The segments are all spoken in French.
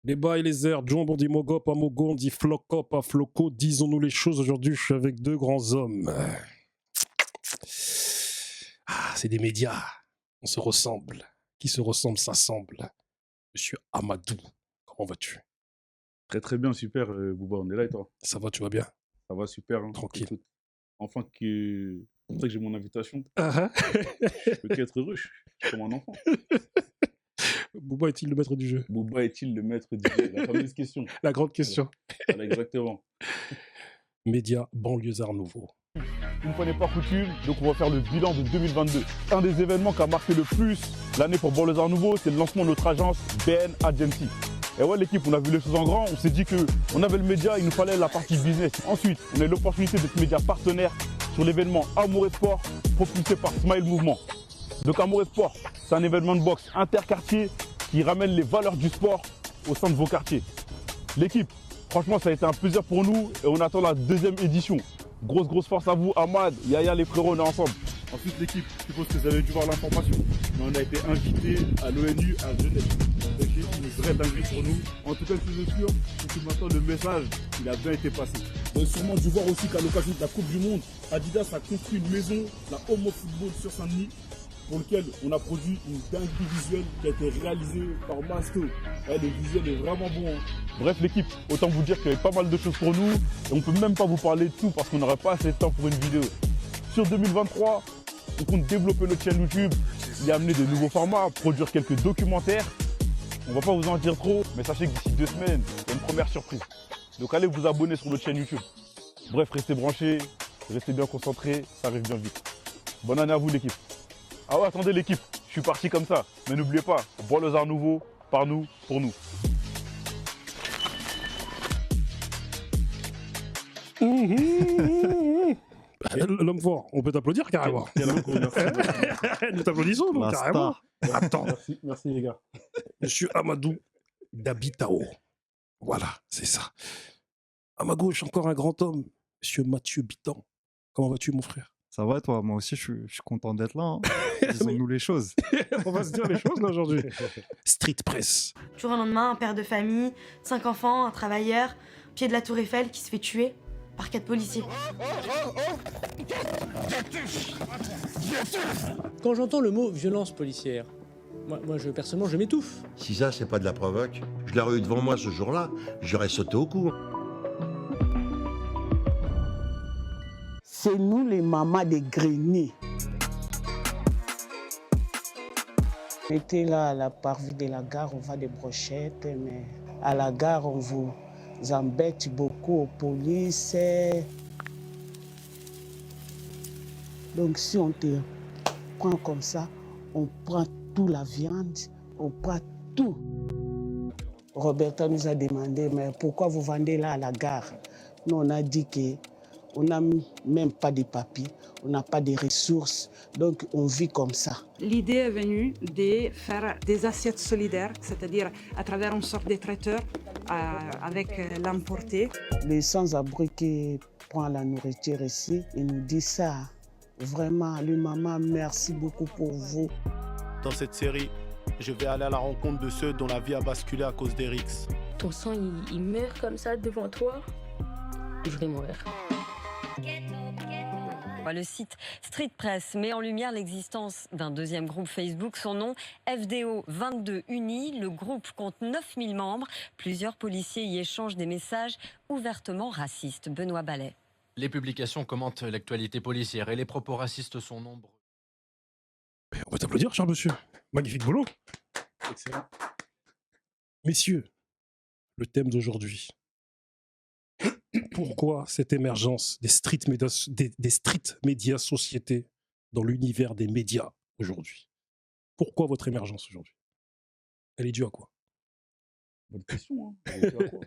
Les bas et les airs, Jomb, on dit Mogop, à Mogo, on dit Flocop, à Floco. Disons-nous les choses, aujourd'hui, je suis avec deux grands hommes. Ah, c'est des médias. On se ressemble. Qui se ressemble s'assemble. Monsieur Amadou, comment vas-tu? Très très bien, super, Bouba, on est là et toi? Ça va, tu vas bien? Ça va super, hein. Tranquille. Écoute, enfin que c'est pour ça que j'ai mon invitation. Ah, Je peux qu'être heureux, je suis comme un enfant. Bouba est-il le maître du jeu? Bouba est-il le maître du jeu? La fameuse question. La grande question. Voilà, exactement. Média banlieusard nouveau. Une fois n'est pas coutume, donc on va faire le bilan de 2022. Un des événements qui a marqué le plus l'année pour Banlieusard Nouveau, c'est le lancement de notre agence BN Agency. Et ouais, l'équipe, on a vu les choses en grand, on s'est dit qu'on avait le média, il nous fallait la partie business. Ensuite, on a eu l'opportunité d'être média partenaire sur l'événement Amour et Sport, propulsé par Smile Mouvement. Donc Amour et Sport, c'est un événement de boxe interquartier qui ramène les valeurs du sport au sein de vos quartiers. L'équipe, franchement, ça a été un plaisir pour nous et on attend la deuxième édition. Grosse force à vous, Ahmad, Yaya, les frérots, on est ensemble. Ensuite, l'équipe, je suppose que vous avez dû voir l'information. Mais on a été invité à l'ONU à Genève. Donc, c'est une vraie dinguerie pour nous. En tout cas, je suis sûr que maintenant, le message, il a bien été passé. Vous avez sûrement dû voir aussi qu'à l'occasion de la Coupe du Monde, Adidas a construit une maison, la Homo Football sur Saint-Denis, pour lequel on a produit une dinguerie visuelle qui a été réalisée par Masto. Ouais, le visuel est vraiment bon. Hein. Bref l'équipe, autant vous dire qu'il y avait pas mal de choses pour nous et on peut même pas vous parler de tout parce qu'on n'aurait pas assez de temps pour une vidéo. Sur 2023, on compte développer notre chaîne YouTube, y amener de nouveaux formats, produire quelques documentaires. On va pas vous en dire trop, mais sachez que d'ici 2 semaines, il y a une première surprise. Donc allez vous abonner sur notre chaîne YouTube. Bref, restez branchés, restez bien concentrés, ça arrive bien vite. Bonne année à vous l'équipe. Ah ouais, attendez l'équipe, je suis parti comme ça. Mais n'oubliez pas, Banlieusard Nouveau, par nous, pour nous. L'homme fort, on peut t'applaudir carrément. Nous t'applaudissons, donc, carrément. Attends. Merci les gars. Monsieur Amadou d'Abitao. Voilà, c'est ça. À ma gauche, encore un grand homme, Monsieur Mathieu Bitan. Comment vas-tu, mon frère? Ça va, toi? Moi aussi, je suis content d'être là. Hein. Disons-nous les choses. On va se dire les choses là aujourd'hui. Street Press. Du jour au lendemain, un père de famille, 5 enfants, un travailleur, pied de la Tour Eiffel qui se fait tuer par 4 policiers. Quand j'entends le mot violence policière, personnellement, je m'étouffe. Si ça, c'est pas de la provoque, je l'aurais eu devant moi ce jour-là, j'aurais sauté au cou. C'est nous les mamans des greniers. On était là à la parvis de la gare, on vend des brochettes, mais à la gare, on vous embête beaucoup aux polices. Donc si on te prend comme ça, on prend toute la viande, on prend tout. Roberta nous a demandé, mais pourquoi vous vendez là à la gare? Nous, on a dit qu'on n'a même pas de papiers, on n'a pas de ressources, donc on vit comme ça. L'idée est venue de faire des assiettes solidaires, c'est-à-dire à travers une sorte de traiteur avec l'emporté. Les sans-abri qui prennent la nourriture ici, ils nous disent ça. Vraiment, les mamans, merci beaucoup pour vous. Dans cette série, je vais aller à la rencontre de ceux dont la vie a basculé à cause d'Erix. Ton sang, il meurt comme ça devant toi. Je vais mourir. Le site Street Press met en lumière l'existence d'un deuxième groupe Facebook. Son nom, FDO 22 Uni. Le groupe compte 9000 membres. Plusieurs policiers y échangent des messages ouvertement racistes. Benoît Ballet. Les publications commentent l'actualité policière et les propos racistes sont nombreux. On va t'applaudir, cher monsieur. Magnifique boulot. Excellent. Messieurs, le thème d'aujourd'hui. Pourquoi cette émergence des street médias sociétés dans l'univers des médias aujourd'hui? Pourquoi votre émergence aujourd'hui? Elle est due à quoi? Bonne question. Hein. Elle est due à quoi?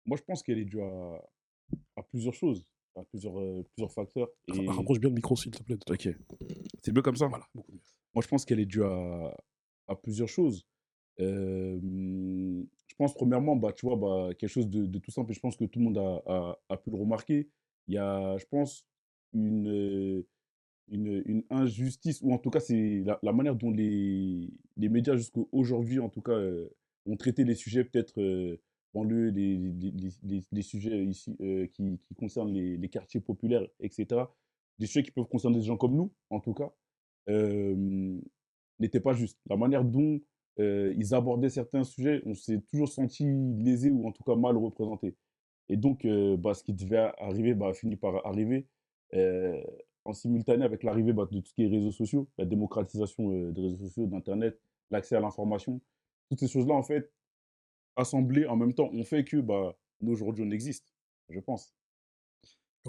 Moi, je pense qu'elle est due à plusieurs choses, à plusieurs facteurs. Et... Rapproche bien le micro, s'il te plaît. Ok. C'est mieux comme ça? Voilà, beaucoup mieux. Moi, je pense qu'elle est due à plusieurs choses. Je pense premièrement, tu vois, quelque chose de tout simple, et je pense que tout le monde a pu le remarquer. Il y a, je pense, une injustice, ou en tout cas, c'est la manière dont les médias jusqu'à aujourd'hui, en tout cas, on traitait les sujets peut-être banlieue, des sujets ici qui concernent les quartiers populaires, etc. Des sujets qui peuvent concerner des gens comme nous, en tout cas, n'étaient pas justes. La manière dont ils abordaient certains sujets, on s'est toujours senti lésé ou en tout cas mal représenté. Et donc, ce qui devait arriver a fini par arriver en simultané avec l'arrivée de tout ce qui est réseaux sociaux, la démocratisation des réseaux sociaux, d'Internet, l'accès à l'information. Toutes ces choses-là, en fait, assemblées en même temps, ont fait que nous, aujourd'hui, on existe, je pense.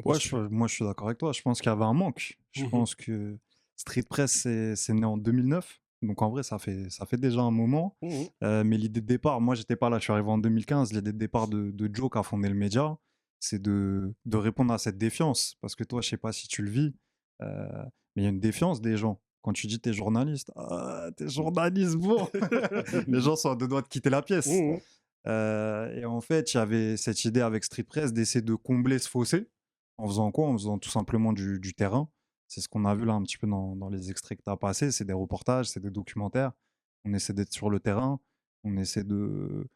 Ouais, moi je suis d'accord avec toi. Je pense qu'il y avait un manque. Je pense que Street Press, c'est né en 2009. Donc en vrai, ça fait déjà un moment. Mais l'idée de départ, moi j'étais pas là, je suis arrivé en 2015. L'idée de départ de Joe qui a fondé le média, c'est de répondre à cette défiance. Parce que toi, je sais pas si tu le vis, mais il y a une défiance des gens. Quand tu dis t'es journaliste, t'es journaliste, bon. Les gens sont à deux doigts de quitter la pièce. Et en fait, il y avait cette idée avec Street Press d'essayer de combler ce fossé. En faisant quoi? En faisant tout simplement du terrain. C'est ce qu'on a vu là un petit peu dans les extraits que tu as passés. C'est des reportages, c'est des documentaires. On essaie d'être sur le terrain. On essaie de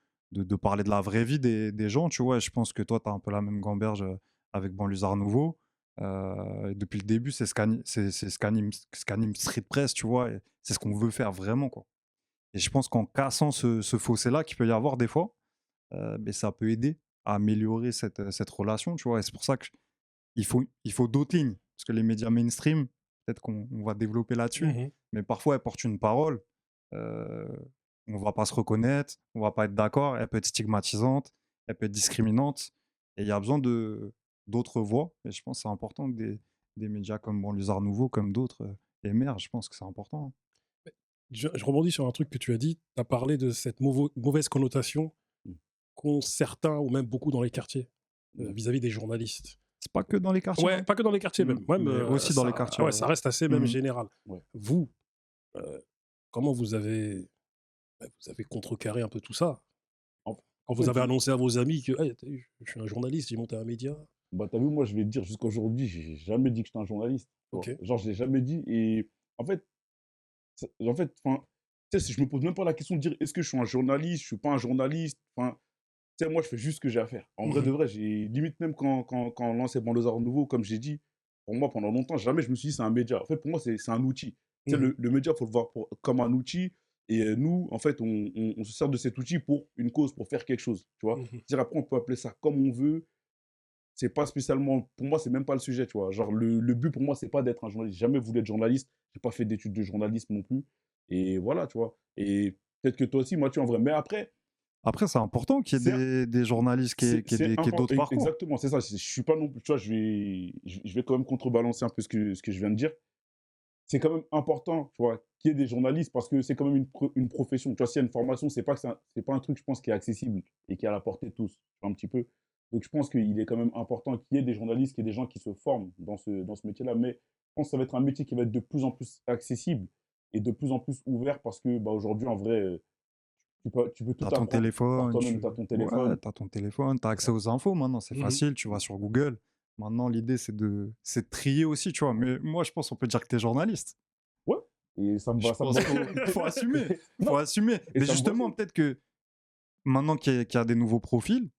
parler de la vraie vie des gens, tu vois. Et je pense que toi, tu as un peu la même gamberge avec Banlieusards Nouveau. Et depuis le début, c'est ce qu'anime Street Press, tu vois. Et c'est ce qu'on veut faire vraiment, quoi. Et je pense qu'en cassant ce fossé-là qu'il peut y avoir des fois, ça peut aider à améliorer cette relation, tu vois. Et c'est pour ça qu'il faut d'autres lignes. Parce que les médias mainstream, peut-être qu'on va développer là-dessus, mais parfois elles portent une parole, on va pas se reconnaître, on va pas être d'accord, elle peut être stigmatisante, elle peut être discriminante, et il y a besoin d'autres voix, et je pense que c'est important que des médias comme Banlieusards Nouveau, comme d'autres, émergent, je pense que c'est important. Je rebondis sur un truc que tu as dit, tu as parlé de cette mauvaise connotation qu'ont certains, ou même beaucoup dans les quartiers, vis-à-vis des journalistes. C'est pas que dans les quartiers. Ouais, pas que dans les quartiers même. Mais aussi dans les quartiers. Ouais, ça reste assez même général. Ouais. Vous, comment vous avez contrecarré un peu tout ça? Quand vous avez annoncé à vos amis que hey, je suis un journaliste, j'ai monté un média. T'as vu, moi je vais te dire, jusqu'à aujourd'hui, j'ai jamais dit que j'étais un journaliste. Genre, je l'ai jamais dit. Et en fait, tu sais, je me pose même pas la question de dire est-ce que je suis un journaliste, je suis pas un journaliste. Enfin, tu sais, moi, je fais juste ce que j'ai à faire. En vrai de vrai, j'ai limite même quand on lançait Banlieusards Nouveau, comme j'ai dit, pour moi, pendant longtemps, jamais je me suis dit c'est un média. En fait, pour moi, c'est un outil. Tu sais, le média, il faut le voir comme un outil. Et nous, en fait, on se sert de cet outil pour une cause, pour faire quelque chose. Tu vois. Dire après, on peut appeler ça comme on veut. C'est pas spécialement. Pour moi, c'est même pas le sujet. Tu vois. Genre, le but pour moi, c'est pas d'être un journaliste. J'ai jamais voulu être journaliste. J'ai pas fait d'études de journalisme non plus. Et voilà, tu vois. Et peut-être que toi aussi, Mathieu, en vrai. Mais après, c'est important qu'il y ait des journalistes qui aient d'autres parcours. Exactement, c'est ça. Je suis pas non plus. Tu vois, je vais quand même contrebalancer un peu ce que je viens de dire. C'est quand même important, tu vois, qu'il y ait des journalistes parce que c'est quand même une profession. Tu vois, s'il y a une formation, c'est pas un truc, je pense, qui est accessible et qui est à la portée de tous, un petit peu. Donc, je pense qu'il est quand même important qu'il y ait des journalistes, qu'il y ait des gens qui se forment dans ce métier-là. Mais je pense que ça va être un métier qui va être de plus en plus accessible et de plus en plus ouvert parce que aujourd'hui, en vrai, tu peux tout apprendre. Tu as ton téléphone, tu as accès aux infos maintenant, c'est facile, tu vas sur Google. Maintenant, l'idée, c'est de trier aussi, tu vois. Mais moi, je pense qu'on peut dire que tu es journaliste. Ouais, et ça me va. Il faut assumer. Faut assumer. Mais justement, peut-être que maintenant qu'il y a des nouveaux profils,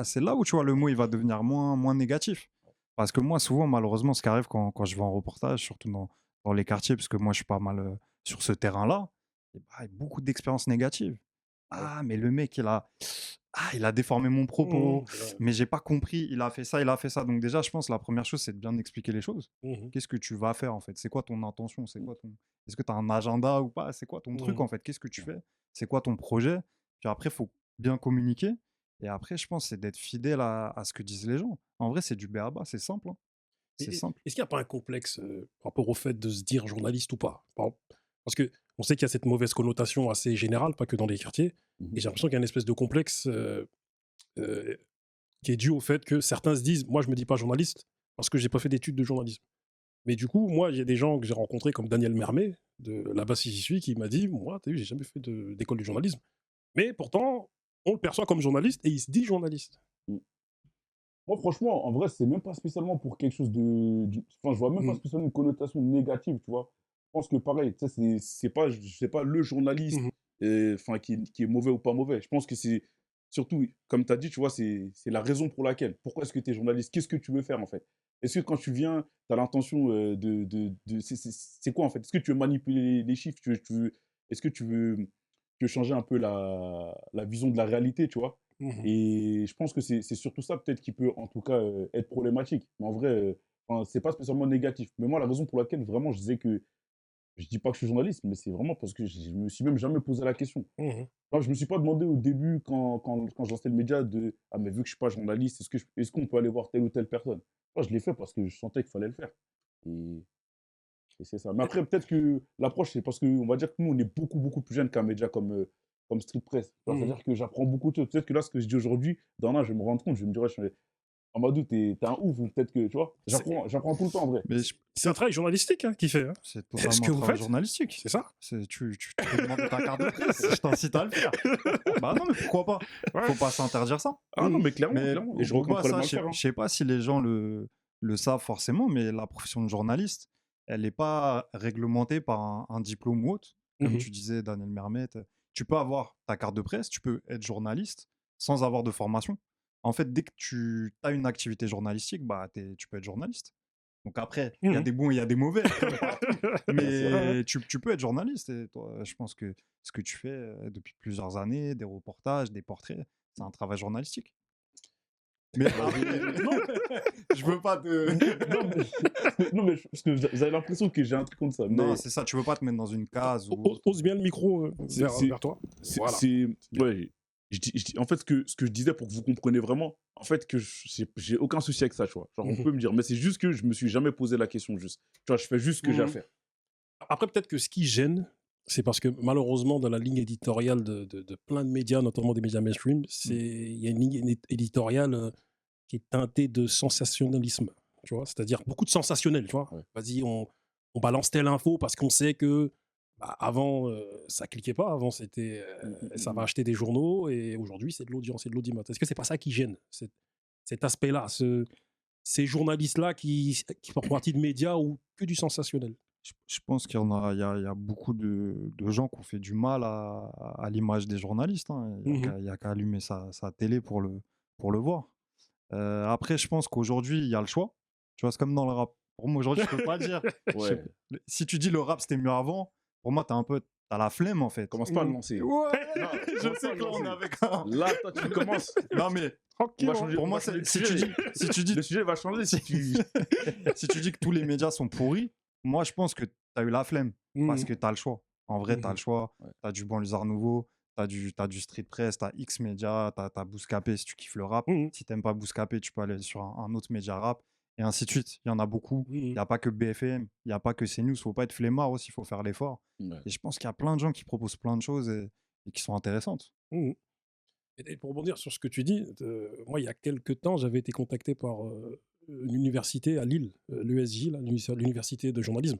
c'est là où, tu vois, le mot, il va devenir moins négatif. Parce que moi, souvent, malheureusement, ce qui arrive quand je vais en reportage, surtout dans les quartiers, parce que moi, je suis pas mal sur ce terrain-là, il y a beaucoup d'expériences négatives. Ah, mais le mec, il a déformé mon propos, mais j'ai pas compris, il a fait ça. Donc déjà, je pense que la première chose, c'est de bien expliquer les choses. Qu'est-ce que tu vas faire, en fait? C'est quoi ton intention? Est-ce que tu as un agenda ou pas? C'est quoi ton truc, en fait? Qu'est-ce que tu fais? C'est quoi ton projet? Puis après, il faut bien communiquer. Et après, je pense, c'est d'être fidèle à ce que disent les gens. En vrai, c'est du b.a.-ba, c'est simple. Hein. C'est simple. Est-ce qu'il n'y a pas un complexe par rapport au fait de se dire journaliste ou pas? Parce qu'on sait qu'il y a cette mauvaise connotation assez générale, pas que dans les quartiers, et j'ai l'impression qu'il y a une espèce de complexe qui est dû au fait que certains se disent « moi, je me dis pas journaliste parce que j'ai pas fait d'études de journalisme ». Mais du coup, moi, il y a des gens que j'ai rencontrés comme Daniel Mermet, de là-bas si j'y suis, qui m'a dit « moi, t'as vu, j'ai jamais fait d'école de journalisme ». Mais pourtant, on le perçoit comme journaliste et il se dit journaliste. Moi, franchement, en vrai, c'est même pas spécialement pour quelque chose de... Enfin, je vois même pas spécialement une connotation négative, tu vois. Je pense que pareil, tu sais, c'est pas le journaliste qui est mauvais ou pas mauvais. Je pense que c'est surtout, comme tu as dit, tu vois, c'est la raison pour laquelle. Pourquoi est-ce que tu es journaliste? Qu'est-ce que tu veux faire, en fait? Est-ce que quand tu viens, tu as l'intention c'est quoi, en fait? Est-ce que tu veux manipuler les chiffres? Est-ce que tu veux changer un peu la vision de la réalité, tu vois? Et je pense que c'est surtout ça, peut-être, qui peut, en tout cas, être problématique. Mais en vrai, c'est pas spécialement négatif. Mais moi, la raison pour laquelle, vraiment, je disais que je dis pas que je suis journaliste, mais c'est vraiment parce que je me suis même jamais posé la question. Alors, je me suis pas demandé au début, quand je lançais le média, ah, mais vu que je suis pas journaliste, est-ce qu'on peut aller voir telle ou telle personne? Moi, je l'ai fait parce que je sentais qu'il fallait le faire. Et c'est ça. Mais après, peut-être que l'approche, c'est parce qu'on va dire que nous, on est beaucoup, beaucoup plus jeunes qu'un média comme Street Press. C'est-à-dire que j'apprends beaucoup de choses. Peut-être que là, ce que je dis aujourd'hui, dans un an, je vais me rendre compte, je vais me dire, ouais, Amadou, t'es un ouf, ou peut-être que, tu vois, j'apprends tout le temps, en vrai. C'est un travail journalistique qu'il fait. Hein. C'est totalement un travail journalistique. C'est ça. Tu te demandes ta carte de presse, je t'incite à le faire. Bah non, mais pourquoi pas? Faut pas s'interdire ça. Ah non, mais clairement. Et je reconnais pas je sais pas si les gens le savent forcément, mais la profession de journaliste, elle n'est pas réglementée par un diplôme ou autre. Comme tu disais, Daniel Mermet, tu peux avoir ta carte de presse, tu peux être journaliste sans avoir de formation. En fait, dès que tu as une activité journalistique, bah, tu peux être journaliste. Donc après, il y a des bons et il y a des mauvais. Mais tu peux être journaliste. Et toi, je pense que ce que tu fais depuis plusieurs années, des reportages, des portraits, c'est un travail journalistique. Mais non, je veux pas te... non, mais parce que j'avais l'impression que j'ai un truc contre ça. Non, c'est ça, tu veux pas te mettre dans une case où... Pose bien le micro vers toi. Voilà. Ouais, en fait, ce que je disais pour que vous compreniez vraiment, en fait, que j'ai aucun souci avec ça, tu vois. Genre, on peut me dire, mais c'est juste que je me suis jamais posé la question, juste. Tu vois, je fais juste ce que j'ai à faire. Après, peut-être que ce qui gêne, c'est parce que malheureusement, dans la ligne éditoriale de plein de médias, notamment des médias mainstream, il y a une ligne éditoriale qui est teintée de sensationnalisme, tu vois. C'est-à-dire beaucoup de sensationnel, tu vois. Ouais. Vas-y, on balance telle info parce qu'on sait que avant, ça cliquait pas. Avant, c'était ça va acheter des journaux et aujourd'hui, c'est de l'audience et de l'audimat. Est-ce que c'est pas ça qui gêne, cet aspect-là, ces journalistes-là qui font partie de médias ou que du sensationnel? Je pense qu'il y a beaucoup de gens qui ont fait du mal à l'image des journalistes. Hein. Il n'y a qu'à allumer sa télé pour le voir. Après, je pense qu'aujourd'hui, il y a le choix. Tu vois, c'est comme dans le rap. Pour moi, aujourd'hui, je ne peux pas dire. Ouais. Si tu dis le rap, c'était mieux avant, pour moi, t'as la flemme, en fait. Commence pas à le lancer. Ouais, je sais que là, on est avec un... Là, toi, tu commences. Non, mais pour moi, si tu dis... Le sujet va changer si tu... Si tu dis que tous les médias sont pourris, moi, je pense que tu as eu la flemme parce que tu as le choix. En vrai, tu as le choix. Tu as du Banlieusard Nouveau, tu as du Street Press, tu as X Média, tu as Bouscapé si tu kiffes le rap. Si tu n'aimes pas Bouscapé, tu peux aller sur un autre média rap. Et ainsi de suite. Il y en a beaucoup. Il n'y a pas que BFM, il n'y a pas que CNews. Il ne faut pas être flemmard aussi, il faut faire l'effort. Et je pense qu'il y a plein de gens qui proposent plein de choses et qui sont intéressantes. Et pour rebondir sur ce que tu dis, moi, il y a quelques temps, j'avais été contacté par une université à Lille, l'ESJ, l'université de journalisme.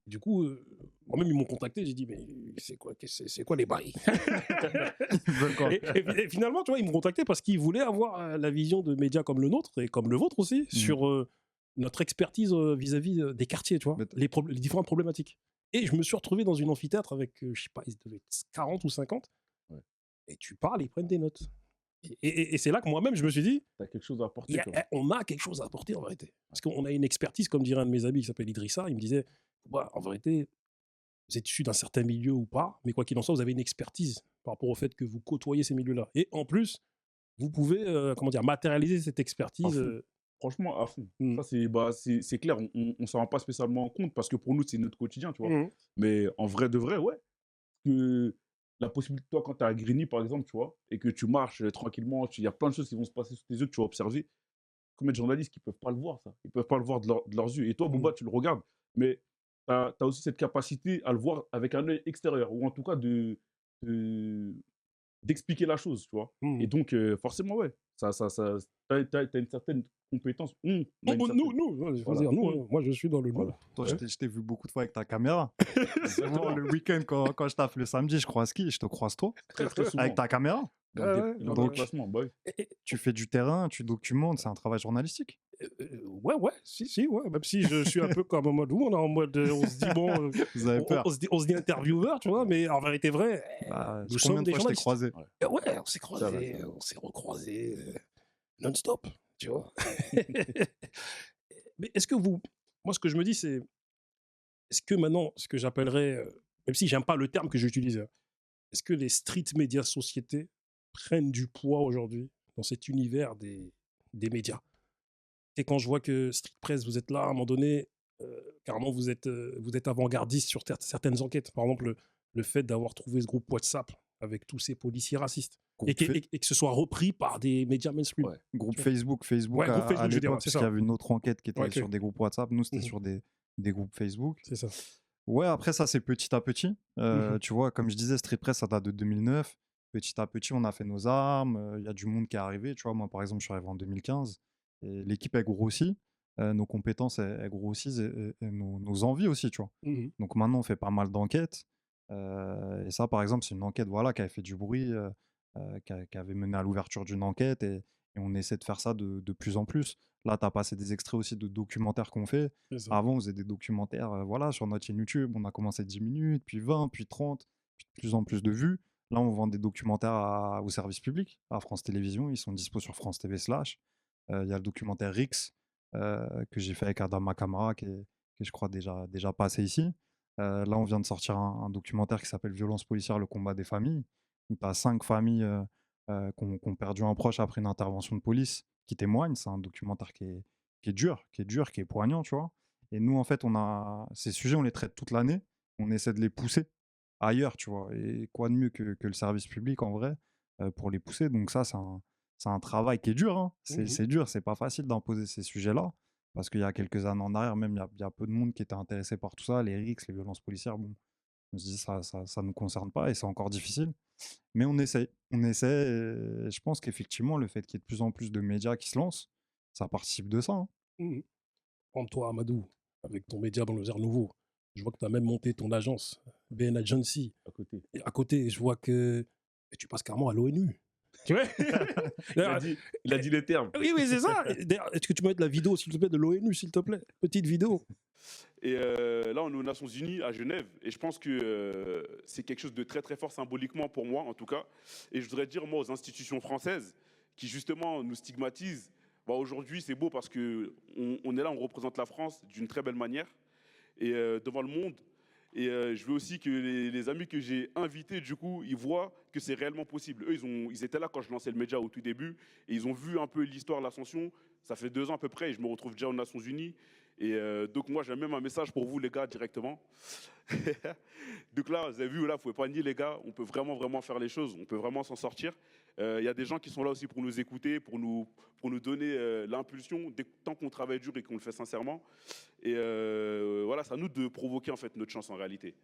Du coup, moi-même, ils m'ont contacté. J'ai dit, mais c'est quoi les bails? et finalement, tu vois, ils m'ont contacté parce qu'ils voulaient avoir la vision de médias comme le nôtre et comme le vôtre aussi sur notre expertise vis-à-vis des quartiers, tu vois, les différentes problématiques. Et je me suis retrouvé dans une amphithéâtre avec, je sais pas, ils devaient être 40 ou 50. Et tu parles, ils prennent des notes. Et c'est là que moi-même, je me suis dit, t'as quelque chose à apporter. On a quelque chose à apporter en vérité. Parce qu'on a une expertise, comme dirait un de mes amis qui s'appelle Idrissa, il me disait, en vérité, vous êtes issu d'un certain milieu ou pas, mais quoi qu'il en soit, vous avez une expertise par rapport au fait que vous côtoyez ces milieux-là. Et en plus, vous pouvez matérialiser cette expertise. Franchement, à fond. Ça, c'est clair, on s'en rend pas spécialement compte parce que pour nous, c'est notre quotidien, tu vois. Mais en vrai de vrai, ouais. Que la possibilité, toi, quand tu es à Grigny, par exemple, tu vois, et que tu marches tranquillement, il y a plein de choses qui vont se passer sous tes yeux que tu vas observer. Combien de journalistes qui ne peuvent pas le voir, ça? Ils ne peuvent pas le voir de leurs yeux. Et toi, Bouba, tu le regardes, mais tu as aussi cette capacité à le voir avec un œil extérieur, ou en tout cas d'expliquer la chose, tu vois. Et donc, forcément, ouais, t'as une certaine compétence. Nous, moi, je suis dans le lot. Toi, je t'ai vu beaucoup de fois avec ta caméra. Le week-end, quand je t'appelle le samedi, je croise qui? Je te croise toi, très souvent. avec ta caméra. Donc, tu fais du terrain, tu documentes, c'est un travail journalistique. Ouais, si, ouais. Même si je suis un peu comme en mode où on est en mode, on se dit bon, Vous avez peur. on se dit intervieweur, tu vois, mais en vérité vrai, Bah, nous combien sommes de des fois je t'ai journalistes. croisé? Ouais, on s'est Ça va. croisés, on s'est recroisés non-stop, tu vois. Mais est-ce que moi ce que je me dis c'est, est-ce que maintenant, ce que j'appellerais, même si j'aime pas le terme que j'utilise, hein, est-ce que les street médias sociétés prennent du poids aujourd'hui dans cet univers des médias? Et quand je vois que Street Press, vous êtes là, à un moment donné, carrément, vous êtes avant-gardiste sur certaines enquêtes. Par exemple, le fait d'avoir trouvé ce groupe WhatsApp avec tous ces policiers racistes. Et que ce soit repris par des médias mainstream. Ouais. Groupe Tu vois. Facebook Ouais, groupe à Facebook, je veux dire, l'époque, c'est parce qu'il y ça. avait une autre enquête qui était Ouais, ok. sur des groupes WhatsApp. Nous, c'était Mhm. sur des groupes Facebook. C'est ça. Ouais, après, ça, c'est petit à petit. Mhm. Tu vois, comme je disais, Street Press, ça date de 2009. Petit à petit, on a fait nos armes. Il y a du monde qui est arrivé. Tu vois, moi, par exemple, je suis arrivé en 2015. Et l'équipe, elle grossit. Nos compétences, elles grossissent. Et nos envies aussi, tu vois. Mhm. Donc maintenant, on fait pas mal d'enquêtes. Et ça, par exemple, c'est une enquête voilà, qui avait fait du bruit, qui avait mené à l'ouverture d'une enquête. Et on essaie de faire ça de plus en plus. Là, tu as passé des extraits aussi de documentaires qu'on fait. C'est ça. Avant, on faisait des documentaires voilà, sur notre chaîne YouTube. On a commencé 10 minutes, puis 20, puis 30, puis de plus en plus de vues. Là, on vend des documentaires au service public, à France Télévisions. Ils sont dispo sur France TV/. Il y a le documentaire Rix que j'ai fait avec Adama Kamara, qui est, je crois, déjà passé ici. Là, on vient de sortir un documentaire qui s'appelle Violence policière, le combat des familles, où tu as 5 familles qui ont perdu un proche après une intervention de police qui témoignent. C'est un documentaire qui est dur, qui est poignant, tu vois. Et nous, en fait, ces sujets, on les traite toute l'année. On essaie de les pousser ailleurs, tu vois. Et quoi de mieux que le service public, en vrai, pour les pousser. Donc ça, c'est un travail qui est dur, hein. C'est dur, c'est pas facile d'imposer ces sujets-là. Parce qu'il y a quelques années en arrière, même, il y a peu de monde qui était intéressé par tout ça. Les rixes, les violences policières, bon, on se dit ça ne nous concerne pas et c'est encore difficile. Mais on essaie. Et je pense qu'effectivement, le fait qu'il y ait de plus en plus de médias qui se lancent, ça participe de ça, hein. Mhm. Prends-toi, Amadou, avec ton média Banlieusard Nouveau. Je vois que tu as même monté ton agence, BN Agency. À côté. Et à côté, je vois que tu passes carrément à l'ONU. Tu vois. Il a dit les termes. Oui, c'est ça. D'ailleurs, est-ce que tu peux mettre la vidéo, s'il te plaît, de l'ONU, s'il te plaît? Petite vidéo. Et là, on est aux Nations Unies à Genève. Et je pense que c'est quelque chose de très, très fort symboliquement pour moi, en tout cas. Et je voudrais dire, moi, aux institutions françaises qui, justement, nous stigmatisent, bah, aujourd'hui, c'est beau parce qu'on est là, on représente la France d'une très belle manière et devant le monde. Et je veux aussi que les amis que j'ai invités, du coup, ils voient que c'est réellement possible. Eux, ils étaient là quand je lançais le média au tout début. Et ils ont vu un peu l'histoire de l'ascension. Ça fait 2 ans à peu près et je me retrouve déjà aux Nations Unies. Et donc moi, j'ai même un message pour vous, les gars, directement. Donc là, vous avez vu, là, il ne faut pas nier, les gars. On peut vraiment, vraiment faire les choses. On peut vraiment s'en sortir. Il y a des gens qui sont là aussi pour nous écouter, pour nous donner l'impulsion, tant qu'on travaille dur et qu'on le fait sincèrement. Et voilà, c'est à nous de provoquer en fait notre chance en réalité.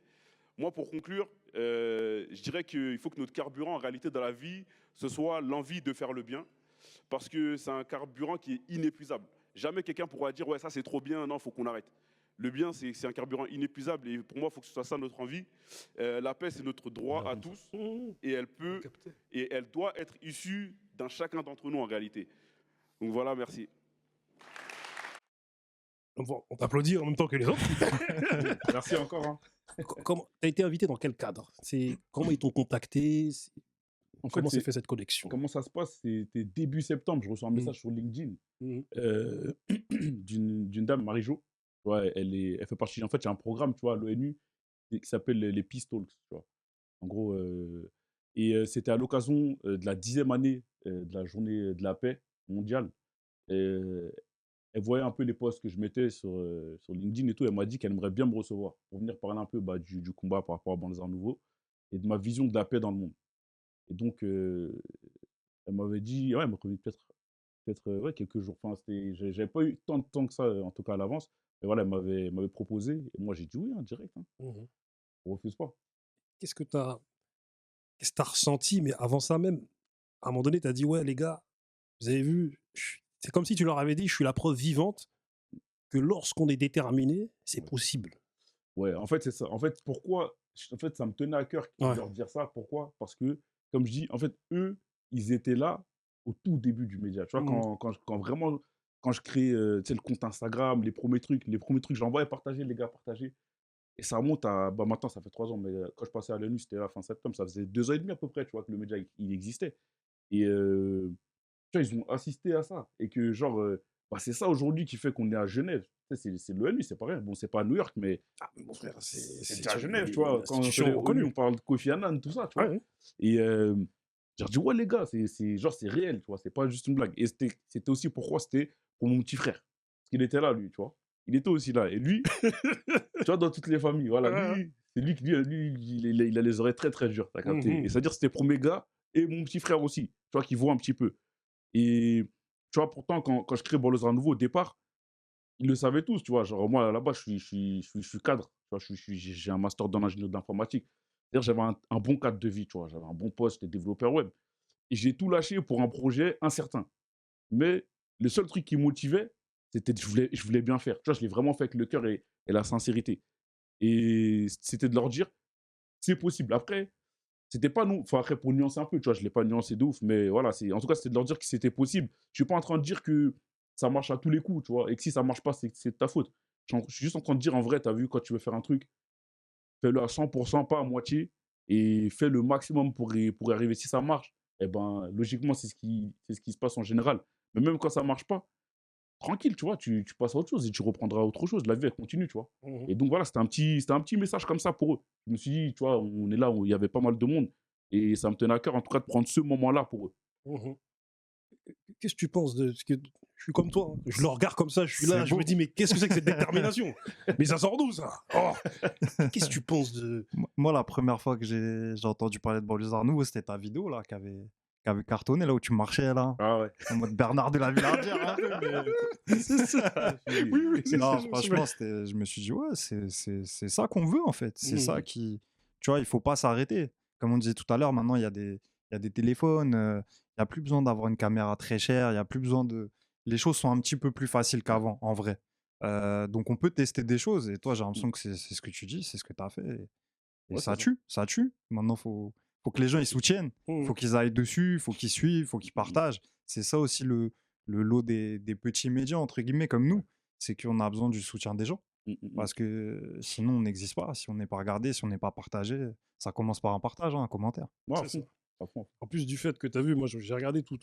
Moi, pour conclure, je dirais qu'il faut que notre carburant en réalité dans la vie, ce soit l'envie de faire le bien, parce que c'est un carburant qui est inépuisable. Jamais quelqu'un pourra dire « ouais, ça c'est trop bien, non, il faut qu'on arrête ». Le bien, c'est un carburant inépuisable et pour moi, il faut que ce soit ça notre envie. La paix, c'est notre droit à tous et elle doit être issue d'un chacun d'entre nous en réalité. Donc voilà, merci. On t'applaudit en même temps que les autres. Merci encore. Hein. Tu as été invité dans quel cadre? Comment ils t'ont contacté? Comment s'est fait cette connexion? Comment ça se passe? C'était début septembre. Je reçois un message sur LinkedIn d'une dame, Marie-Jo. Ouais, elle fait partie. En fait, il y a un programme, tu vois, à l'ONU qui s'appelle les Peace Talks. Tu vois. En gros, c'était à l'occasion de la 10e année de la journée de la paix mondiale. Elle voyait un peu les posts que je mettais sur LinkedIn et tout. Elle m'a dit qu'elle aimerait bien me recevoir pour venir parler un peu du combat par rapport à Banlieusard Nouveau et de ma vision de la paix dans le monde. Et donc, elle m'avait dit, ouais, elle m'a connu peut-être quelques jours. Enfin, j'avais pas eu tant de temps que ça, en tout cas à l'avance. Mais voilà, elle m'avait proposé. Et moi, j'ai dit oui, hein, direct. Hein. On refuse pas. Qu'est-ce que tu as ressenti? Mais avant ça même, à un moment donné, tu as dit, ouais, les gars, vous avez vu, c'est comme si tu leur avais dit, je suis la preuve vivante que lorsqu'on est déterminé, c'est possible. Ouais, en fait, c'est ça. En fait, pourquoi? En fait, ça me tenait à cœur de leur dire ça. Pourquoi? Parce que, comme je dis, en fait, eux, ils étaient là au tout début du média. Tu vois, quand vraiment quand je crée tu sais, le compte Instagram, les premiers trucs, j'envoyais partager, les gars, partager. Et ça remonte à, bah maintenant, ça fait 3 ans, mais quand je passais à l'ONU, c'était à la fin septembre, ça faisait 2 ans et demi à peu près, tu vois, que le média, il existait. Et tu vois, ils ont assisté à ça. Et que, genre, bah, c'est ça aujourd'hui qui fait qu'on est à Genève. Tu sais, c'est l'ONU, c'est pareil. Bon, c'est pas à New York, mais Mon frère, c'est à Genève, tu une vois. Quand on institution fait les reconnue. ONU, on parle de Kofi Annan, tout ça, tu vois. Ouais. Et j'ai dit, ouais, les gars, genre, c'est réel, tu vois, c'est pas juste une blague. Et c'était aussi pourquoi c'était pour mon petit frère. Parce qu'il était là, lui, tu vois. Il était aussi là. Et lui, tu vois, dans toutes les familles, voilà, lui, c'est lui qui, il a les oreilles très, très dures, t'as capté. Et c'est-à-dire, c'était pour mes gars et mon petit frère aussi, tu vois, qui voit un petit peu. Et tu vois, pourtant, quand je crée Bordeaux à nouveau, au départ, ils le savaient tous, tu vois. Genre, moi, là-bas, je suis cadre. Tu vois, j'ai un master dans l'ingénierie d'informatique. C'est-à-dire, j'avais un bon cadre de vie, tu vois. J'avais un bon poste de développeur web. Et j'ai tout lâché pour un projet incertain. Mais le seul truc qui me motivait, c'était que je voulais bien faire. Tu vois, je l'ai vraiment fait avec le cœur et la sincérité. Et c'était de leur dire, c'est possible. Après, c'était pas nous. Enfin, après, pour nuancer un peu, tu vois, je l'ai pas nuancé de ouf, mais voilà, en tout cas, c'était de leur dire que c'était possible. Je suis pas en train de dire que ça marche à tous les coups, tu vois, et que si ça marche pas, c'est de ta faute. Je suis juste en train de dire, en vrai, tu as vu, quand tu veux faire un truc, fais-le à 100%, pas à moitié, et fais le maximum pour y arriver. Si ça marche, eh ben, logiquement, c'est ce qui se passe en général. Mais même quand ça marche pas, tranquille, tu vois, tu passes à autre chose et tu reprendras autre chose. La vie, elle continue, tu vois. Et donc, voilà, c'était un petit message comme ça pour eux. Je me suis dit, tu vois, on est là où il y avait pas mal de monde. Et ça me tenait à cœur, en tout cas, de prendre ce moment-là pour eux. Qu'est-ce que tu penses de ce que je suis comme toi, hein. Je le regarde comme ça, je suis là, C'est je me beau. dis mais qu'est-ce que c'est que cette détermination? Mais ça sort d'où ça? Oh. Qu'est-ce que tu penses de Moi, la première fois que j'ai entendu parler de Banlieusards Nouveaux, c'était ta vidéo là, qui avait cartonné, là où tu marchais là, Ah ouais. en mode Bernard de la Villardière. un peu, mais- C'est ça. Oui, c'est Non, ça, franchement, je me suis dit, ouais, c'est ça qu'on veut en fait. C'est ça qui. Tu vois, il faut pas s'arrêter. Comme on disait tout à l'heure, maintenant, il y a des téléphones, il n'y a plus besoin d'avoir une caméra très chère, il n'y a plus besoin de. Les choses sont un petit peu plus faciles qu'avant, en vrai. Donc, on peut tester des choses. Et toi, j'ai l'impression que c'est ce que tu dis, c'est ce que tu as fait. Et Ouais, ça c'est ça. tue, ça tue. Maintenant, faut que les gens ils soutiennent. Faut qu'ils aillent dessus, faut qu'ils suivent, faut qu'ils partagent. C'est ça aussi le lot des petits médias, entre guillemets, comme nous. C'est qu'on a besoin du soutien des gens. Parce que sinon, on n'existe pas. Si on n'est pas regardé, si on n'est pas partagé, ça commence par un partage, hein, un commentaire. Ouais, C'est ça. à fond. En plus du fait que tu as vu, moi j'ai regardé toute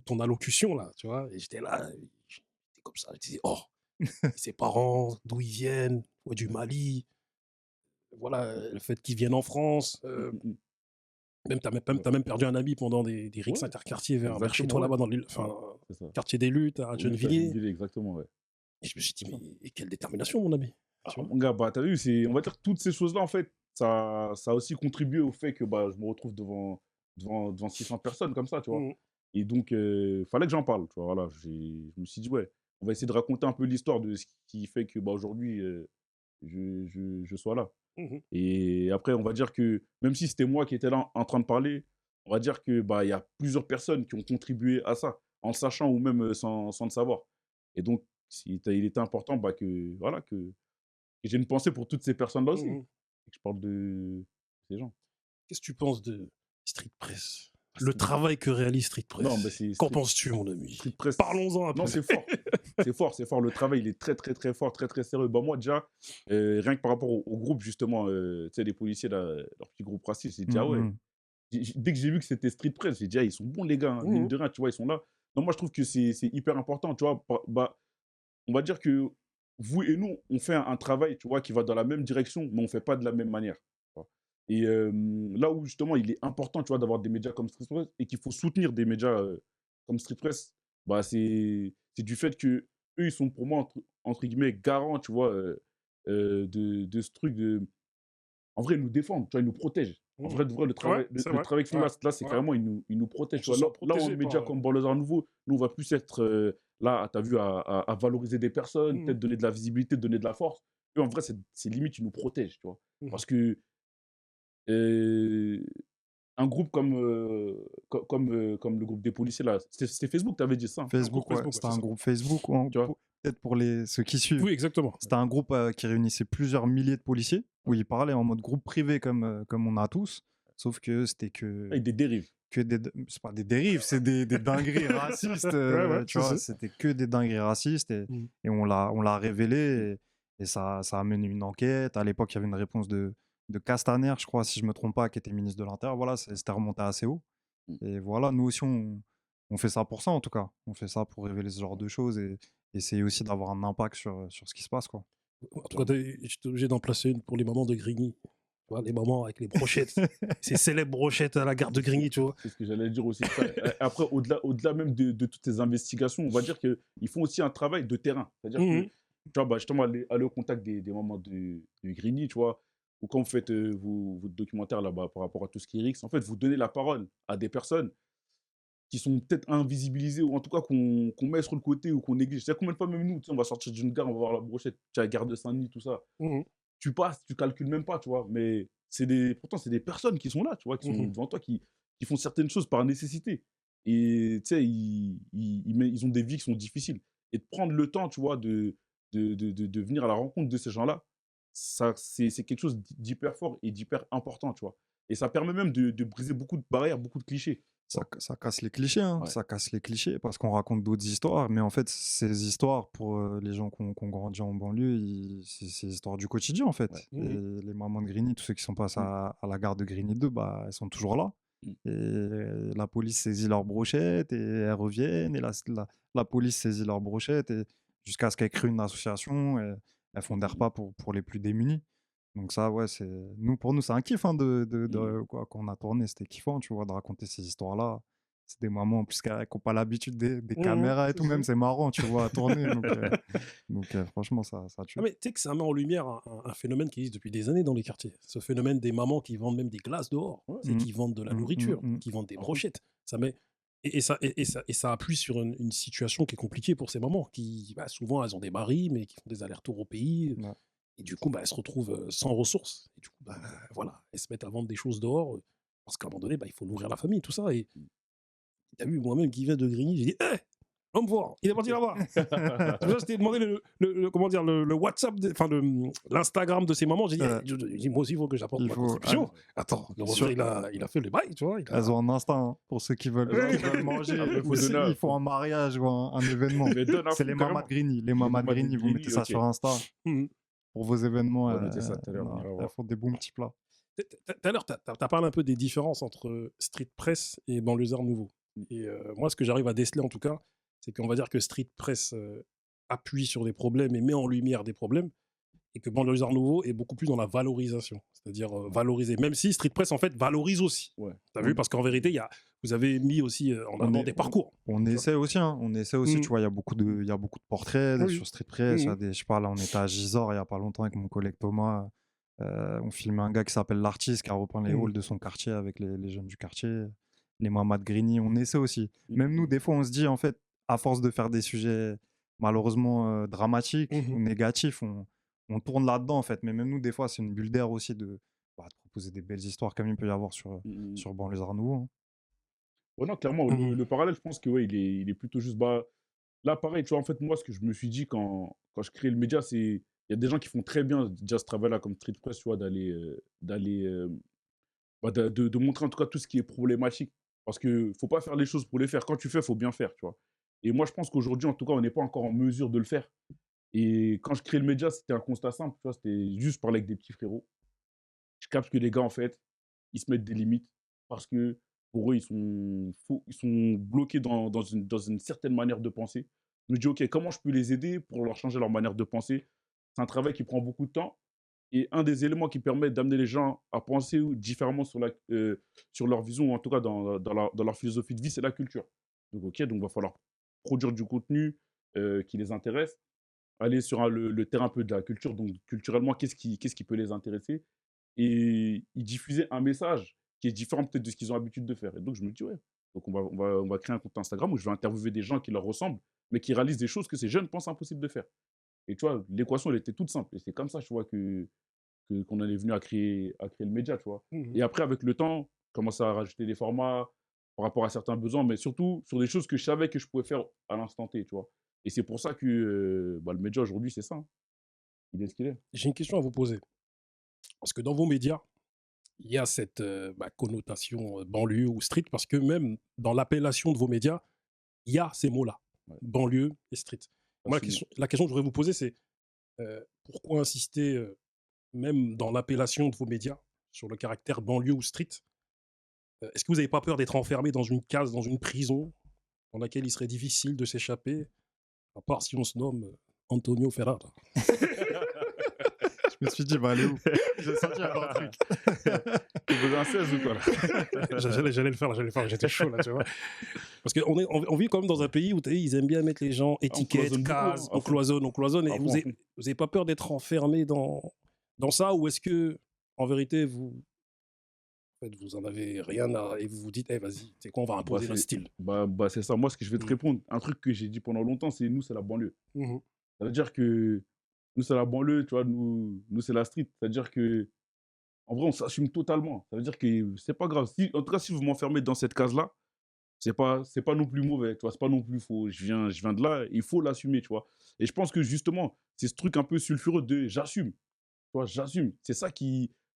ton allocution là, tu vois, et j'étais là, j'étais comme ça, je disais, oh, ses parents, d'où ils viennent, ouais, du Mali, voilà, le fait qu'ils viennent en France, même t'as même perdu un ami pendant des rixes Ouais, interquartiers vers chez exactement, toi ouais. là-bas dans le enfin, C'est ça. quartier des Luttes, à Oui, Gennevilliers. exactement, ouais. Et je me suis dit, mais quelle détermination, mon ami. Ah, Tu vois. mon gars, bah, t'as vu, on va dire que toutes ces choses-là, en fait, ça a aussi contribué au fait que bah, je me retrouve devant 600 personnes comme ça, tu vois. Et donc, fallait que j'en parle, tu vois. Voilà, je me suis dit, ouais, on va essayer de raconter un peu l'histoire de ce qui fait que bah, aujourd'hui, je sois là. Et après, on va dire que, même si c'était moi qui étais là en train de parler, on va dire que bah, y a plusieurs personnes qui ont contribué à ça, en le sachant ou même sans le savoir. Et donc, il était important bah, voilà, que j'ai une pensée pour toutes ces personnes-là aussi. Et que je parle de ces gens. Qu'est-ce que tu penses de Street Press? Le travail que réalise Street Press. Non, mais c'est Qu'en penses-tu, mon ami? Street Press. Parlons-en un peu. Non, c'est fort. C'est fort, c'est fort. Le travail, il est très, très, très fort, très, très sérieux. Bah, moi, déjà, rien que par rapport au groupe, justement, tu sais, les policiers, là, leur petit groupe raciste, j'ai dit, ah ouais. Dès que j'ai vu que c'était Street Press, j'ai dit, ah, ils sont bons, les gars. Mine de rien, tu vois, ils sont là. Non, moi, je trouve que c'est hyper important, tu vois. Bah, on va dire que vous et nous, on fait un travail, tu vois, qui va dans la même direction, mais on ne fait pas de la même manière. Tu vois. Et là où, justement, il est important, tu vois, d'avoir des médias comme Street Press et qu'il faut soutenir des médias comme Street Press, bah, c'est du fait que eux, ils sont pour moi, entre guillemets, garants, tu vois, de ce truc de... En vrai, ils nous défendent, tu vois, ils nous protègent. En vrai, de vrai, le travail qu'ils font là, c'est carrément, ils nous protègent. Tu vois. Là, en médias comme Banlieusards Nouveaux, nous, on va plus être là, tu as vu, à valoriser des personnes, peut-être donner de la visibilité, donner de la force. Eux, en vrai, c'est limite, ils nous protègent, tu vois. Parce que un groupe comme le groupe des policiers, là, c'était Facebook, tu avais dit ça. Facebook, ouais, c'était un groupe Facebook, peut-être pour ceux qui suivent. Oui, exactement. C'était un groupe qui réunissait plusieurs milliers de policiers, où ils parlaient en mode groupe privé comme on a tous, sauf que c'était que... Avec des dérives. que c'est pas des dérives, c'est des dingueries racistes, tu vois, c'était que des dingueries racistes et on l'a révélé et ça a mené une enquête. À l'époque, il y avait une réponse de Castaner, je crois, si je me trompe pas, qui était ministre de l'Intérieur. Voilà, c'était remonté assez haut. Et voilà, nous aussi, on fait ça pour ça, en tout cas. On fait ça pour révéler ce genre de choses et essayer aussi d'avoir un impact sur ce qui se passe, quoi. En tout cas, j'étais obligé d'en placer une pour les mamans de Grigny. Tu vois, les mamans avec les brochettes, ces célèbres brochettes à la gare de Grigny, tu vois. C'est ce que j'allais dire aussi. Après, au-delà même de toutes ces investigations, on va dire qu'ils font aussi un travail de terrain. C'est-à-dire que, tu vois, justement, aller au contact des mamans de Grigny, tu vois, ou quand vous faites votre documentaire là-bas par rapport à tout ce qui est RICS, en fait, vous donnez la parole à des personnes qui sont peut-être invisibilisées ou en tout cas qu'on met sur le côté ou qu'on néglige. C'est combien de fois même nous, tu sais, on va sortir d'une gare, on va voir la brochette, tu as la gare de Saint-Denis, tout ça. Tu passes, tu calcules même pas, tu vois, mais pourtant c'est des personnes qui sont là, tu vois, qui sont devant toi, qui font certaines choses par nécessité. Et tu sais, ils ont des vies qui sont difficiles. Et de prendre le temps, tu vois, de venir à la rencontre de ces gens-là, c'est quelque chose d'hyper fort et d'hyper important, tu vois. Et ça permet même de briser beaucoup de barrières, beaucoup de clichés. Ça casse les clichés, hein. Ça casse les clichés parce qu'on raconte d'autres histoires, mais en fait, ces histoires, pour les gens qui ont grandi en banlieue, c'est des histoires du quotidien, en fait. Et les mamans de Grigny, tous ceux qui sont passés à la gare de Grigny 2, bah, elles sont toujours là. Et la police saisit leurs brochettes et elles reviennent, et la police saisit leurs brochettes et jusqu'à ce qu'elles créent une association, et elles font des repas pour les plus démunis. Donc ça, ouais, pour nous, c'est un kiff, hein, quoi, quand on a tourné, c'était kiffant, tu vois, de raconter ces histoires-là. C'est des mamans en plus qui n'ont pas l'habitude des caméras et tout, même c'est marrant, tu vois, à tourner. Donc franchement, ça tue. Ah, mais tu sais que ça met en lumière un phénomène qui existe depuis des années dans les quartiers. Ce phénomène des mamans qui vendent même des glaces dehors, qui vendent de la nourriture, qui vendent des brochettes. Ça met... Et ça appuie sur une situation qui est compliquée pour ces mamans, qui souvent elles ont des maris, mais qui font des allers-retours au pays. Et du coup, elles se retrouvent sans ressources. Et du coup, voilà, elles se mettent à vendre des choses dehors, parce qu'à un moment donné, il faut nourrir la famille, tout ça. Et t'as vu, moi-même qui viens de Grigny, j'ai dit, hé, on me voir, il est parti là-bas. Tu vois, je t'ai demandé le WhatsApp, l'Instagram de ces mamans. J'ai dit, moi aussi, il faut que j'apporte ma contribution. Attends, il a fait le bail, tu vois. Elles ont un instinct, hein, pour ceux qui veulent manger. Il faut un mariage ou un événement. C'est les mamas de Grigny. Les mamas de Grigny, vous mettez ça sur Insta. Pour vos événements, elles font des bons petits plats. Tout à l'heure, tu as parlé un peu des différences entre street press et banlieusards nouveaux. Et moi, ce que j'arrive à déceler, en tout cas, c'est qu'on va dire que street press appuie sur des problèmes et met en lumière des problèmes, et que banlieusards nouveaux est beaucoup plus dans la valorisation, c'est-à-dire valoriser. Même si street press, en fait, valorise aussi. T'as vu, parce qu'en vérité, vous avez mis aussi en avant des parcours. On essaie aussi, hein. On essaie aussi, tu vois, il y a beaucoup de portraits sur street press. Je sais pas, là, on était à Gisors il y a pas longtemps avec mon collègue Thomas. On filmait un gars qui s'appelle l'artiste, qui a repeint les halls de son quartier avec les jeunes du quartier. Les mamas de Grigny, on essaie aussi. Même nous, des fois, on se dit, en fait, à force de faire des sujets malheureusement dramatiques ou négatifs, on tourne là-dedans, en fait. Mais même nous, des fois, c'est une bulle d'air aussi de proposer des belles histoires comme il peut y avoir sur Banlieusards nouveaux. Hein. Ouais, non, clairement, le parallèle, je pense que il est plutôt juste... là, pareil, tu vois, en fait, moi, ce que je me suis dit quand je crée le média, c'est... Il y a des gens qui font très bien déjà ce travail-là comme street press, tu vois, de montrer en tout cas tout ce qui est problématique. Parce qu'il ne faut pas faire les choses pour les faire. Quand tu fais, il faut bien faire, tu vois. Et moi, je pense qu'aujourd'hui, en tout cas, on n'est pas encore en mesure de le faire. Et quand je crée le média, c'était un constat simple, tu vois, c'était juste parler avec des petits frérots. Je capte que les gars, en fait, ils se mettent des limites parce que pour eux, ils sont bloqués dans une certaine manière de penser. Je me dis, OK, comment je peux les aider pour leur changer leur manière de penser? C'est un travail qui prend beaucoup de temps. Et un des éléments qui permet d'amener les gens à penser différemment sur leur vision, ou en tout cas dans leur philosophie de vie, c'est la culture. Donc, OK, donc il va falloir produire du contenu qui les intéresse, aller sur le terrain un peu de la culture. Donc, culturellement, qu'est-ce qui peut les intéresser? Et y diffuser un message qui est différent peut-être de ce qu'ils ont l'habitude de faire. Et donc, je me dis, ouais, donc on va créer un compte Instagram où je vais interviewer des gens qui leur ressemblent, mais qui réalisent des choses que ces jeunes pensent impossible de faire. Et tu vois, l'équation, elle était toute simple. Et c'est comme ça, tu vois, qu'on en est venu à créer le média, tu vois. Et après, avec le temps, commencer à rajouter des formats par rapport à certains besoins, mais surtout sur des choses que je savais que je pouvais faire à l'instant T, tu vois. Et c'est pour ça que le média, aujourd'hui, c'est ça. Hein. Il est ce qu'il est. J'ai une question à vous poser. Parce que dans vos médias, il y a cette connotation banlieue ou street, parce que même dans l'appellation de vos médias, il y a ces mots-là, banlieue et street. Moi, la question que je voudrais vous poser, c'est pourquoi insister, même dans l'appellation de vos médias, sur le caractère banlieue ou street? Est-ce que vous n'avez pas peur d'être enfermé dans une case, dans une prison, dans laquelle il serait difficile de s'échapper, à part si on se nomme Antonio Ferrara? Je me suis dit, bah, allez où? J'ai senti qu'il y avait un truc. Tu veux un 16 ou quoi là? J'allais le faire, j'étais chaud là, tu vois. Parce qu'on vit quand même dans un pays où ils aiment bien mettre les gens étiquettes, cases, on cloisonne. Et vous n'avez pas peur d'être enfermé dans ça, ou est-ce que, en vérité, vous en avez rien à. Et vous vous dites, vas-y, c'est quoi, on va imposer notre style? C'est ça. Moi, ce que je vais te répondre, un truc que j'ai dit pendant longtemps, c'est nous, c'est la banlieue. Ça veut dire que nous, c'est la banlieue, tu vois, nous c'est la street. C'est-à-dire que, en vrai, on s'assume totalement. Ça veut dire que c'est pas grave. En tout cas, si vous m'enfermez dans cette case-là, c'est pas non plus mauvais, tu vois, c'est pas non plus faux. Je viens de là, il faut l'assumer, tu vois. Et je pense que justement, c'est ce truc un peu sulfureux de j'assume. Tu vois, j'assume. C'est ça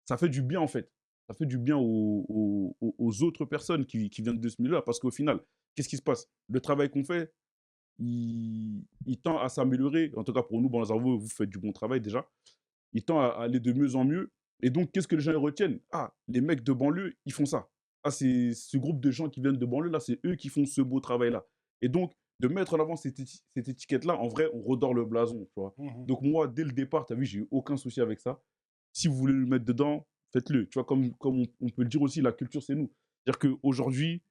ça fait du bien, en fait. Ça fait du bien aux autres personnes qui viennent de ce milieu-là. Parce qu'au final, qu'est-ce qui se passe? Le travail qu'on fait, il tend à s'améliorer. En tout cas, pour nous, dans les cerveaux, vous faites du bon travail déjà. Il tend à aller de mieux en mieux. Et donc, qu'est-ce que les gens ils retiennent? Ah, les mecs de banlieue, ils font ça. Ah, c'est ce groupe de gens qui viennent de banlieue, là, c'est eux qui font ce beau travail-là. Et donc, de mettre en avant cette étiquette-là, en vrai, on redore le blason, tu vois. Donc, moi, dès le départ, tu as vu, j'ai eu aucun souci avec ça. Si vous voulez le mettre dedans, faites-le. Tu vois, comme on peut le dire aussi, la culture, c'est nous. C'est-à-dire qu'aujourd'hui,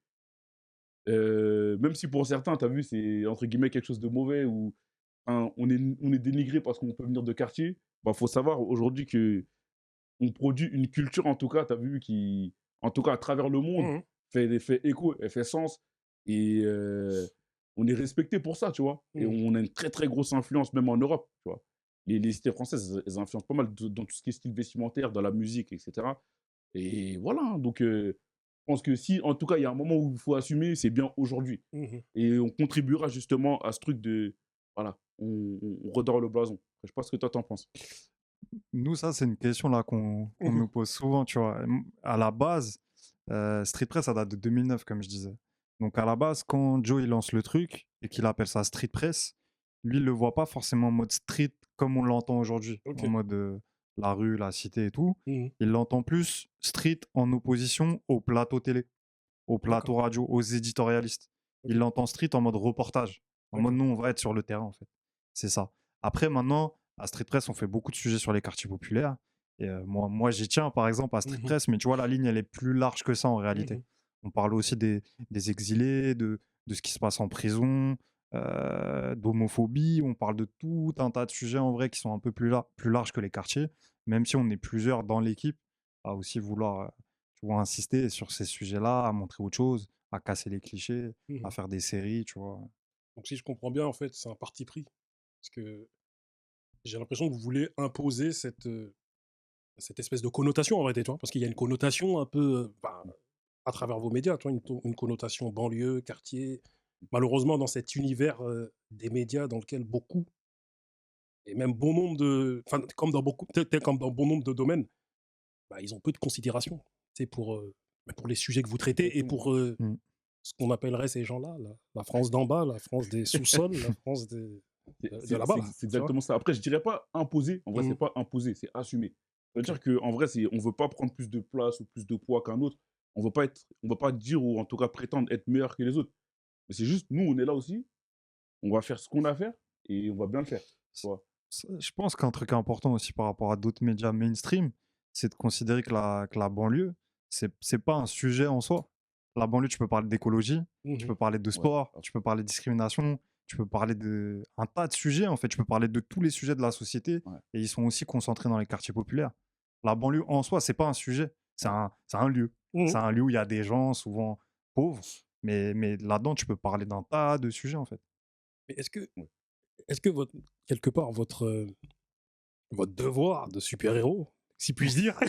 même si pour certains, tu as vu, c'est entre guillemets quelque chose de mauvais ou on est dénigré parce qu'on peut venir de quartier, bah, faut savoir aujourd'hui qu'on produit une culture, en tout cas, tu as vu, qui, en tout cas, à travers le monde, fait écho, elle fait sens. Et on est respecté pour ça, tu vois. Et on a une très, très grosse influence, même en Europe, tu vois. Les cités françaises, elles influencent pas mal dans tout ce qui est style vestimentaire, dans la musique, etc. Et voilà, donc je pense que si, en tout cas, il y a un moment où il faut assumer, c'est bien aujourd'hui. Et on contribuera justement à ce truc de, voilà, on redore le blason. Je sais pas ce que toi t'en penses. Nous, ça, c'est une question là qu'on nous pose souvent, tu vois. À la base, Street Press, ça date de 2009, comme je disais. Donc, à la base, quand Joe il lance le truc et qu'il appelle ça Street Press, lui, il le voit pas forcément en mode street comme on l'entend aujourd'hui, en mode la rue, la cité et tout. Il l'entend plus street en opposition au plateau télé, au plateau radio, aux éditorialistes. Il l'entend street en mode reportage, en mode nous, on va être sur le terrain, en fait. C'est ça. Après, maintenant, à Street Press, on fait beaucoup de sujets sur les quartiers populaires. Et moi j'y tiens, par exemple, à Street Press, mais tu vois, la ligne, elle est plus large que ça, en réalité. On parle aussi des exilés, de ce qui se passe en prison, d'homophobie. On parle de tout un tas de sujets, en vrai, qui sont un peu plus larges que les quartiers, même si on est plusieurs dans l'équipe à aussi vouloir tu vois, insister sur ces sujets-là, à montrer autre chose, à casser les clichés, à faire des séries, tu vois. Donc, si je comprends bien, en fait, c'est un parti pris. Parce que j'ai l'impression que vous voulez imposer cette espèce de connotation, en réalité, tu vois, parce qu'il y a une connotation un peu, à travers vos médias, tu vois, une connotation banlieue, quartier. Malheureusement, dans cet univers des médias dans lequel beaucoup, et même bon nombre de, enfin, comme dans bon nombre de domaines, ils ont peu de considération, c'est pour les sujets que vous traitez et pour ce qu'on appellerait ces gens-là, la France d'en bas, la France des sous-sols, la France de là-bas. C'est exactement ça. Après, je dirais pas imposer. En vrai, c'est pas imposer, c'est assumer. Ça veut dire qu'en vrai, on veut pas prendre plus de place ou plus de poids qu'un autre. On veut pas dire ou en tout cas prétendre être meilleur que les autres. Mais c'est juste, nous, on est là aussi. On va faire ce qu'on a à faire et on va bien le faire. Tu vois. Je pense qu'un truc important aussi par rapport à d'autres médias mainstream, c'est de considérer que la banlieue, c'est pas un sujet en soi. La banlieue, tu peux parler d'écologie, tu peux parler de sport, tu peux parler de discrimination, tu peux parler d'un tas de sujets, en fait. Tu peux parler de tous les sujets de la société et ils sont aussi concentrés dans les quartiers populaires. La banlieue, en soi, c'est pas un sujet, c'est un lieu. C'est un lieu où il y a des gens, souvent pauvres, mais là-dedans, tu peux parler d'un tas de sujets, en fait. Mais est-ce que quelque part, votre devoir de super-héros, si puis-je dire,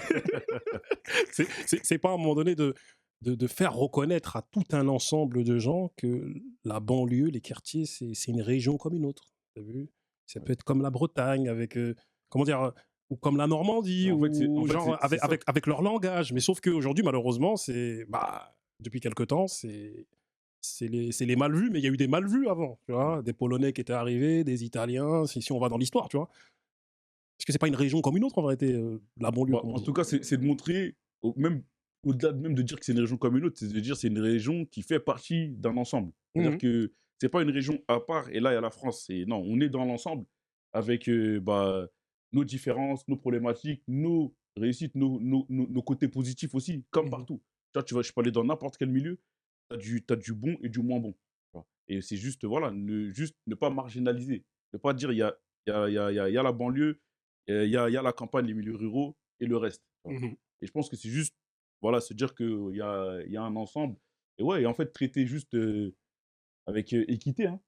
c'est pas à un moment donné de faire reconnaître à tout un ensemble de gens que la banlieue, les quartiers, c'est une région comme une autre. T'as vu? Ça peut être comme la Bretagne, avec, comment dire, ou comme la Normandie, En fait, ou genre c'est ça. avec leur langage. Mais sauf qu'aujourd'hui, malheureusement, depuis quelque temps, c'est les mal vus, mais il y a eu des mal vus avant, tu vois, des Polonais qui étaient arrivés, des Italiens, si on va dans l'histoire, tu vois. Parce que c'est pas une région comme une autre, en vérité, la banlieue, comme on En dit. tout cas, c'est de montrer, même au-delà même de dire que c'est une région comme une autre, c'est de dire que c'est une région qui fait partie d'un ensemble. C'est-à-dire que c'est pas une région à part, et là, il y a la France. Non, on est dans l'ensemble avec nos différences, nos problématiques, nos réussites, nos côtés positifs aussi, comme partout. Je peux aller dans n'importe quel milieu, t'as du bon et du moins bon. Tu vois. Et c'est juste, voilà, juste ne pas marginaliser. Ne pas dire, il y a la banlieue, il y a la campagne, les milieux ruraux et le reste. Tu vois. Et je pense que c'est juste, voilà, se dire qu'il y a un ensemble. Et ouais, et en fait, traiter juste avec équité. Hein.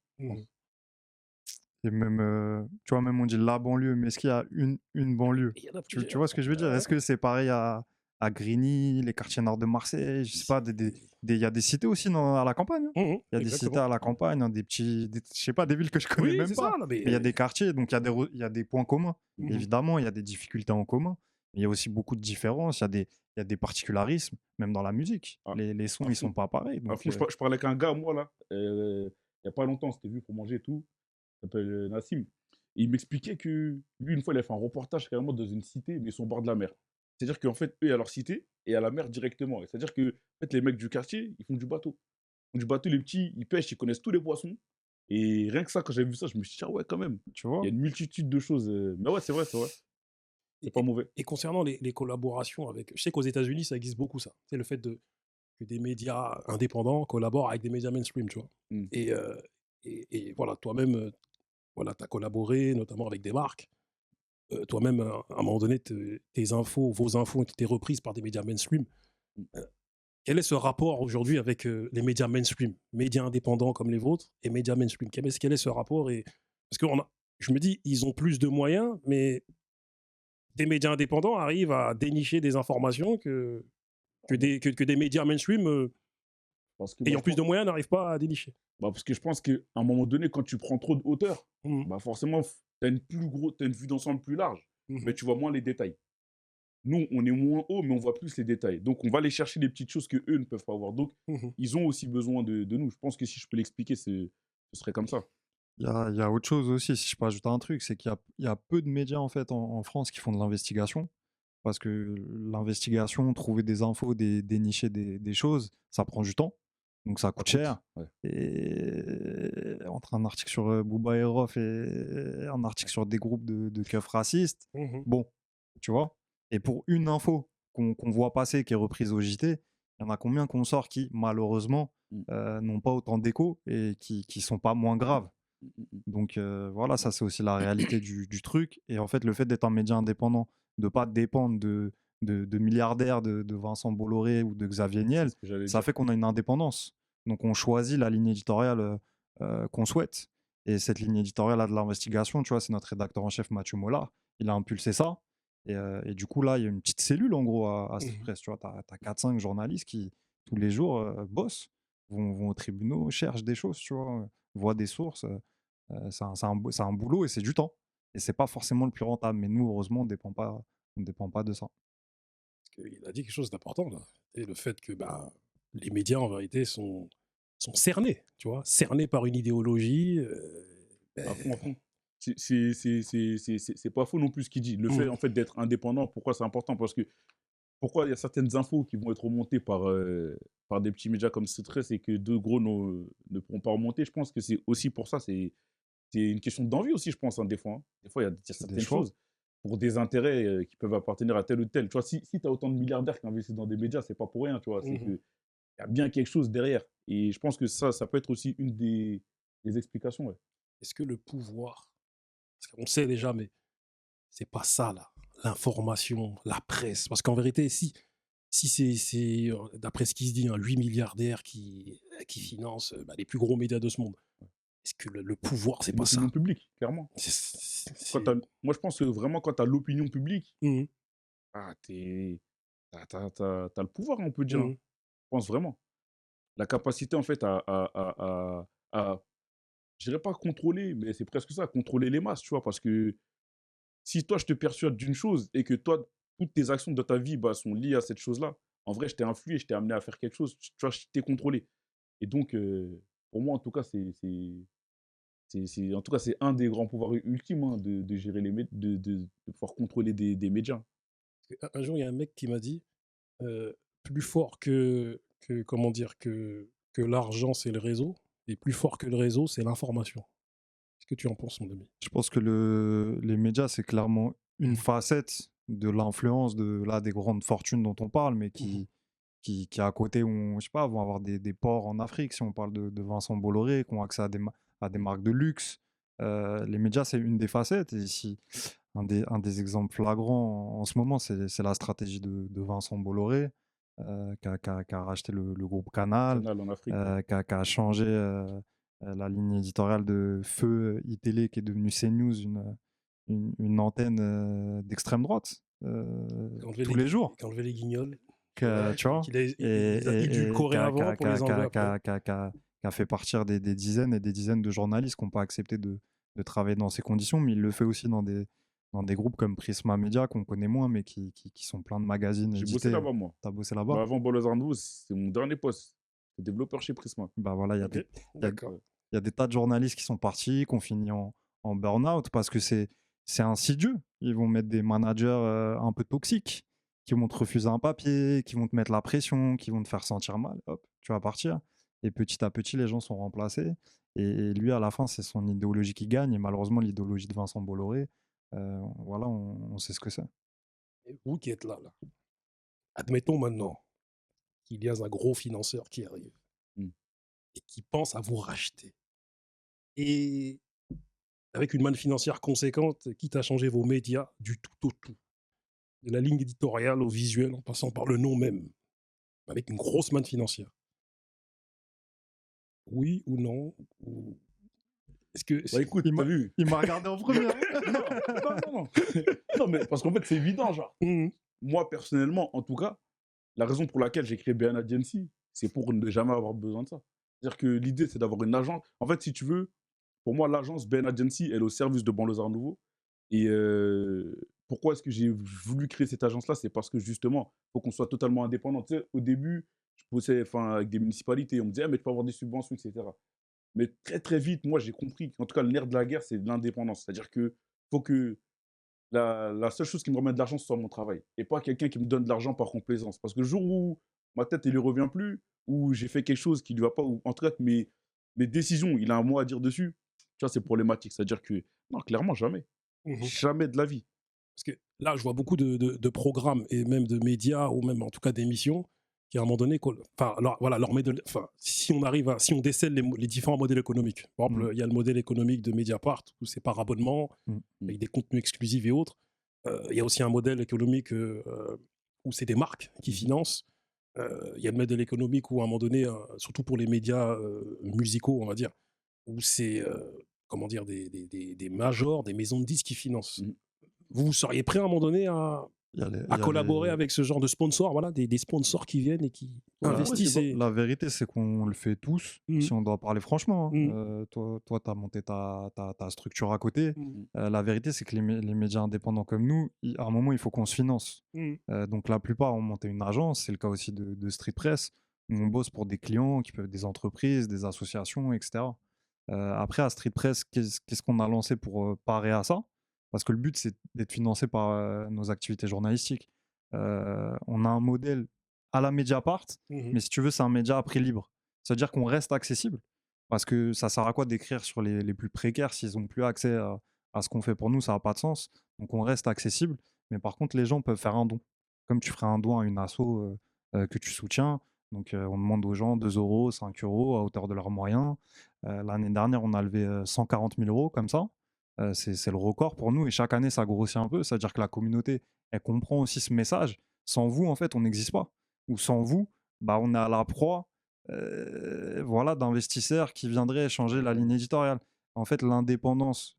Et même, tu vois, même on dit la banlieue, mais est-ce qu'il y a une banlieue? Il y en a Tu plusieurs. vois ce que je veux dire? Est-ce que c'est pareil à Grigny, les quartiers nord de Marseille? Je sais pas, il y a des cités aussi à la campagne. Il y a des cités à la campagne, hein, je sais pas, des villes que je connais Oui, même c'est pas. ça. Non, Mais il y a des quartiers, donc il y a des points communs. Évidemment, il y a des difficultés en commun. Mais il y a aussi beaucoup de différences. Il y a des particularismes, même dans la musique. Les sons, ils sont pas pareils. Donc, Je parlais avec un gars, moi, là, il y a pas longtemps, c'était vu pour manger et tout. Il s'appelle Nassim. Et il m'expliquait que lui, une fois, il a fait un reportage carrément dans une cité, mais ils sont au bord de la mer. C'est-à-dire qu'en fait, eux, il y a leur cité et à la mer directement. Et c'est-à-dire que en fait, les mecs du quartier, ils font du bateau. Ils font du bateau, les petits, ils pêchent, ils connaissent tous les poissons. Et rien que ça, quand j'avais vu ça, je me suis dit, ah ouais, quand même. tu vois? Il y a une multitude de choses. Mais ouais, c'est vrai, c'est vrai. C'est pas mauvais. Et concernant les collaborations avec. Je sais qu'aux États-Unis, ça existe beaucoup, ça. C'est le fait que des médias indépendants collaborent avec des médias mainstream, tu vois. Et voilà, toi-même, voilà, tu as collaboré, notamment avec des marques. Toi-même, à un moment donné, vos infos ont été reprises par des médias mainstream. Quel est ce rapport aujourd'hui avec les médias mainstream, médias indépendants comme les vôtres et médias mainstream? Quel est ce rapport? Parce que je me dis, ils ont plus de moyens, mais des médias indépendants arrivent à dénicher des informations que des médias mainstream ayant plus de moyens n'arrivent pas à dénicher. Parce que je pense qu'à un moment donné, quand tu prends trop de hauteur, forcément, tu as une vue d'ensemble plus large, mais tu vois moins les détails. Nous, on est moins haut, mais on voit plus les détails. Donc, on va aller chercher les petites choses qu'eux ne peuvent pas voir. Donc, ils ont aussi besoin de nous. Je pense que si je peux l'expliquer, ce serait comme ça. Il y a autre chose aussi, si je peux ajouter un truc, c'est qu'il y a peu de médias en fait en France qui font de l'investigation. Parce que l'investigation, trouver des infos, dénicher des choses, ça prend du temps. Donc ça coûte cher. Ouais. Et entre un article sur Booba et Rof et un article sur des groupes de keufs racistes, bon, tu vois. Et pour une info qu'on voit passer, qui est reprise au JT, il y en a combien qu'on sort qui, malheureusement, n'ont pas autant d'écho et qui sont pas moins graves. Donc voilà, ça c'est aussi la réalité du truc. Et en fait, le fait d'être un média indépendant, de ne pas dépendre de milliardaires de Vincent Bolloré ou de Xavier Niel, ça fait qu'on a une indépendance. Donc on choisit la ligne éditoriale qu'on souhaite. Et cette ligne éditoriale de l'investigation, tu vois, c'est notre rédacteur en chef Mathieu Mollard. Il a impulsé ça. Et du coup, là, il y a une petite cellule en gros à Street Press. Tu vois, tu as 4-5 journalistes qui, tous les jours, bossent, vont aux tribunaux, cherchent des choses, tu vois, voient des sources. C'est un boulot et c'est du temps. Et c'est pas forcément le plus rentable. Mais nous, heureusement, on ne dépend pas de ça. Parce qu'il a dit quelque chose d'important, là. Et le fait que les médias, en vérité, sont cernés, tu vois, cernés par une idéologie. À fond. C'est pas faux non plus ce qu'il dit. Le fait, en fait, d'être indépendant, pourquoi c'est important? Parce que pourquoi il y a certaines infos qui vont être remontées par des petits médias comme Citress et que deux gros ne pourront pas remonter? Je pense que c'est aussi pour ça. C'est une question d'envie aussi, je pense, hein, des fois. Hein. Des fois, il y a certaines choses pour des intérêts qui peuvent appartenir à tel ou tel. Tu vois, si tu as autant de milliardaires qui investissent dans des médias, c'est pas pour rien, tu vois. C'est qu'il y a bien quelque chose derrière. Et je pense que ça peut être aussi une des explications. Ouais. Est-ce que le pouvoir, parce qu'on sait déjà, mais c'est pas ça, là, l'information, la presse. Parce qu'en vérité, si c'est d'après ce qui se dit, 8 milliardaires qui financent les plus gros médias de ce monde, est-ce que le pouvoir, c'est pas ça? L'opinion publique, clairement. Moi, je pense que vraiment, quand tu as l'opinion publique, t'as le pouvoir, on peut dire. Hein. Je pense vraiment. La capacité, en fait, à je dirais pas contrôler, mais c'est presque ça, contrôler les masses, tu vois, parce que si toi, je te persuade d'une chose et que toi, toutes tes actions de ta vie sont liées à cette chose-là, en vrai, je t'ai influé, je t'ai amené à faire quelque chose, tu vois, je t'ai contrôlé. Et donc, pour moi, en tout cas, en tout cas, c'est un des grands pouvoirs ultimes hein, de gérer de pouvoir contrôler des médias. Un jour, il y a un mec qui m'a dit plus fort comment dire, que l'argent, c'est le réseau, et plus fort que le réseau, c'est l'information. Qu'est-ce que tu en penses, mon ami? Je pense que les médias, c'est clairement une facette de l'influence des grandes fortunes dont on parle, mais qui à côté, je sais pas, vont avoir des ports en Afrique, si on parle de Vincent Bolloré, qui ont accès à des marques de luxe. Les médias, c'est une des facettes. Et ici, un des exemples flagrants en ce moment, c'est la stratégie de Vincent Bolloré, qui a racheté le groupe Canal, Canal en Afrique. qui a changé la ligne éditoriale de Feu iTélé, qui est devenue CNews, une antenne d'extrême droite, tous les jours. Qui a enlevé les guignols. Tu vois, Il a édulcoré avant pour les enlever après. Qui a fait partir des dizaines et des dizaines de journalistes qui n'ont pas accepté de travailler dans ces conditions, mais il le fait aussi dans des groupes comme Prisma Media, qu'on connaît moins, mais qui sont pleins de magazines édités. J'ai bossé là-bas, moi. T'as bossé là-bas? Avant Bolozar Nouveau, c'est mon dernier poste. J'étais développeur chez Prisma. Bah voilà, il y a des tas de journalistes qui sont partis, qui ont fini en burn-out, parce que c'est insidieux. Ils vont mettre des managers un peu toxiques, qui vont te refuser un papier, qui vont te mettre la pression, qui vont te faire sentir mal. Hop, tu vas partir. Et petit à petit, les gens sont remplacés. Et lui, à la fin, c'est son idéologie qui gagne. Et malheureusement, l'idéologie de Vincent Bolloré, voilà, on sait ce que c'est. Et vous qui êtes là, admettons maintenant qu'il y a un gros financeur qui arrive et qui pense à vous racheter. Et avec une manne financière conséquente, quitte à changer vos médias du tout au tout, de la ligne éditoriale au visuel, en passant par le nom même, avec une grosse manne financière. Oui ou non Est-ce que... Bah écoute, t'as vu, il m'a regardé en premier. Non. Non, mais parce qu'en fait, c'est évident, genre. Moi, personnellement, en tout cas, la raison pour laquelle j'ai créé BN Agency, c'est pour ne jamais avoir besoin de ça. C'est-à-dire que l'idée, c'est d'avoir une agence. En fait, si tu veux, pour moi, l'agence BN Agency, elle est au service de Banlieusards Nouveaux. Et pourquoi est-ce que j'ai voulu créer cette agence-là? C'est parce que justement, il faut qu'on soit totalement indépendant. Tu sais, au début, je bossais avec des municipalités. On me disait, mais tu peux avoir des subventions, etc. Mais très, très vite, moi, j'ai compris qu'en tout cas, le nerf de la guerre, c'est l'indépendance. C'est-à-dire qu'il faut que la seule chose qui me remet de l'argent, ce soit mon travail. Et pas quelqu'un qui me donne de l'argent par complaisance. Parce que le jour où ma tête, elle lui revient plus, ou j'ai fait quelque chose qui lui va pas, ou en tout cas, mes décisions, il a un mot à dire dessus, tu vois, c'est problématique. C'est-à-dire que, non, clairement, jamais. Jamais de la vie. Parce que là, je vois beaucoup de programmes et même de médias, ou même en tout cas d'émissions, qui à un moment donné, si on décèle les différents modèles économiques. Par exemple, il y a le modèle économique de Mediapart, où c'est par abonnement, avec des contenus exclusifs et autres. Il y a aussi un modèle économique où c'est des marques qui financent. Il y a le modèle économique où à un moment donné, surtout pour les médias musicaux, on va dire, où c'est comment dire, des majors, des maisons de disques qui financent. Vous seriez prêt à un moment donné à collaborer avec ce genre de sponsors, voilà, des sponsors qui viennent et qui investissent. La vérité, c'est qu'on le fait tous, si on doit parler franchement. Toi, tu as monté ta structure à côté. La vérité, c'est que les médias indépendants comme nous, à un moment, il faut qu'on se finance. Donc la plupart ont monté une agence, c'est le cas aussi de Street Press, où on bosse pour des clients qui peuvent être des entreprises, des associations, etc. Après, à Street Press, qu'est-ce qu'on a lancé pour parer à ça? Parce que le but, c'est d'être financé par nos activités journalistiques. On a un modèle à la Mediapart, mais si tu veux, c'est un média à prix libre. C'est-à-dire qu'on reste accessible. Parce que ça sert à quoi d'écrire sur les plus précaires s'ils n'ont plus accès à ce qu'on fait pour nous? Ça n'a pas de sens. Donc on reste accessible, mais par contre, les gens peuvent faire un don. Comme tu ferais un don à une asso que tu soutiens. Donc on demande aux gens 2 €, 5 € à hauteur de leurs moyens. L'année dernière, on a levé 140 000 € comme ça. C'est le record pour nous et chaque année ça grossit un peu, c'est-à-dire que la communauté elle comprend aussi ce message. Sans vous en fait on n'existe pas, ou sans vous bah, on est à la proie voilà, d'investisseurs qui viendraient changer la ligne éditoriale. En fait l'indépendance,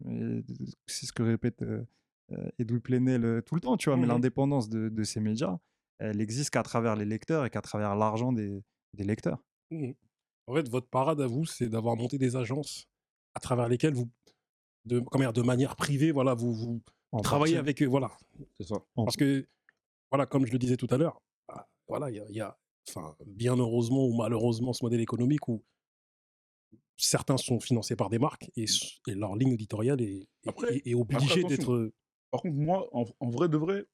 c'est ce que répète Edoui Plenel tout le temps, tu vois, mais l'indépendance de ces médias elle existe qu'à travers les lecteurs et qu'à travers l'argent des lecteurs. En fait votre parade à vous c'est d'avoir monté des agences à travers lesquelles vous de manière privée, voilà, vous travailler avec eux, voilà. C'est ça. Parce que, voilà, comme je le disais tout à l'heure, voilà, il y a enfin, bien heureusement ou malheureusement, ce modèle économique où certains sont financés par des marques et leur ligne éditoriale est obligée d'être... Par contre, moi, en vrai de vrai,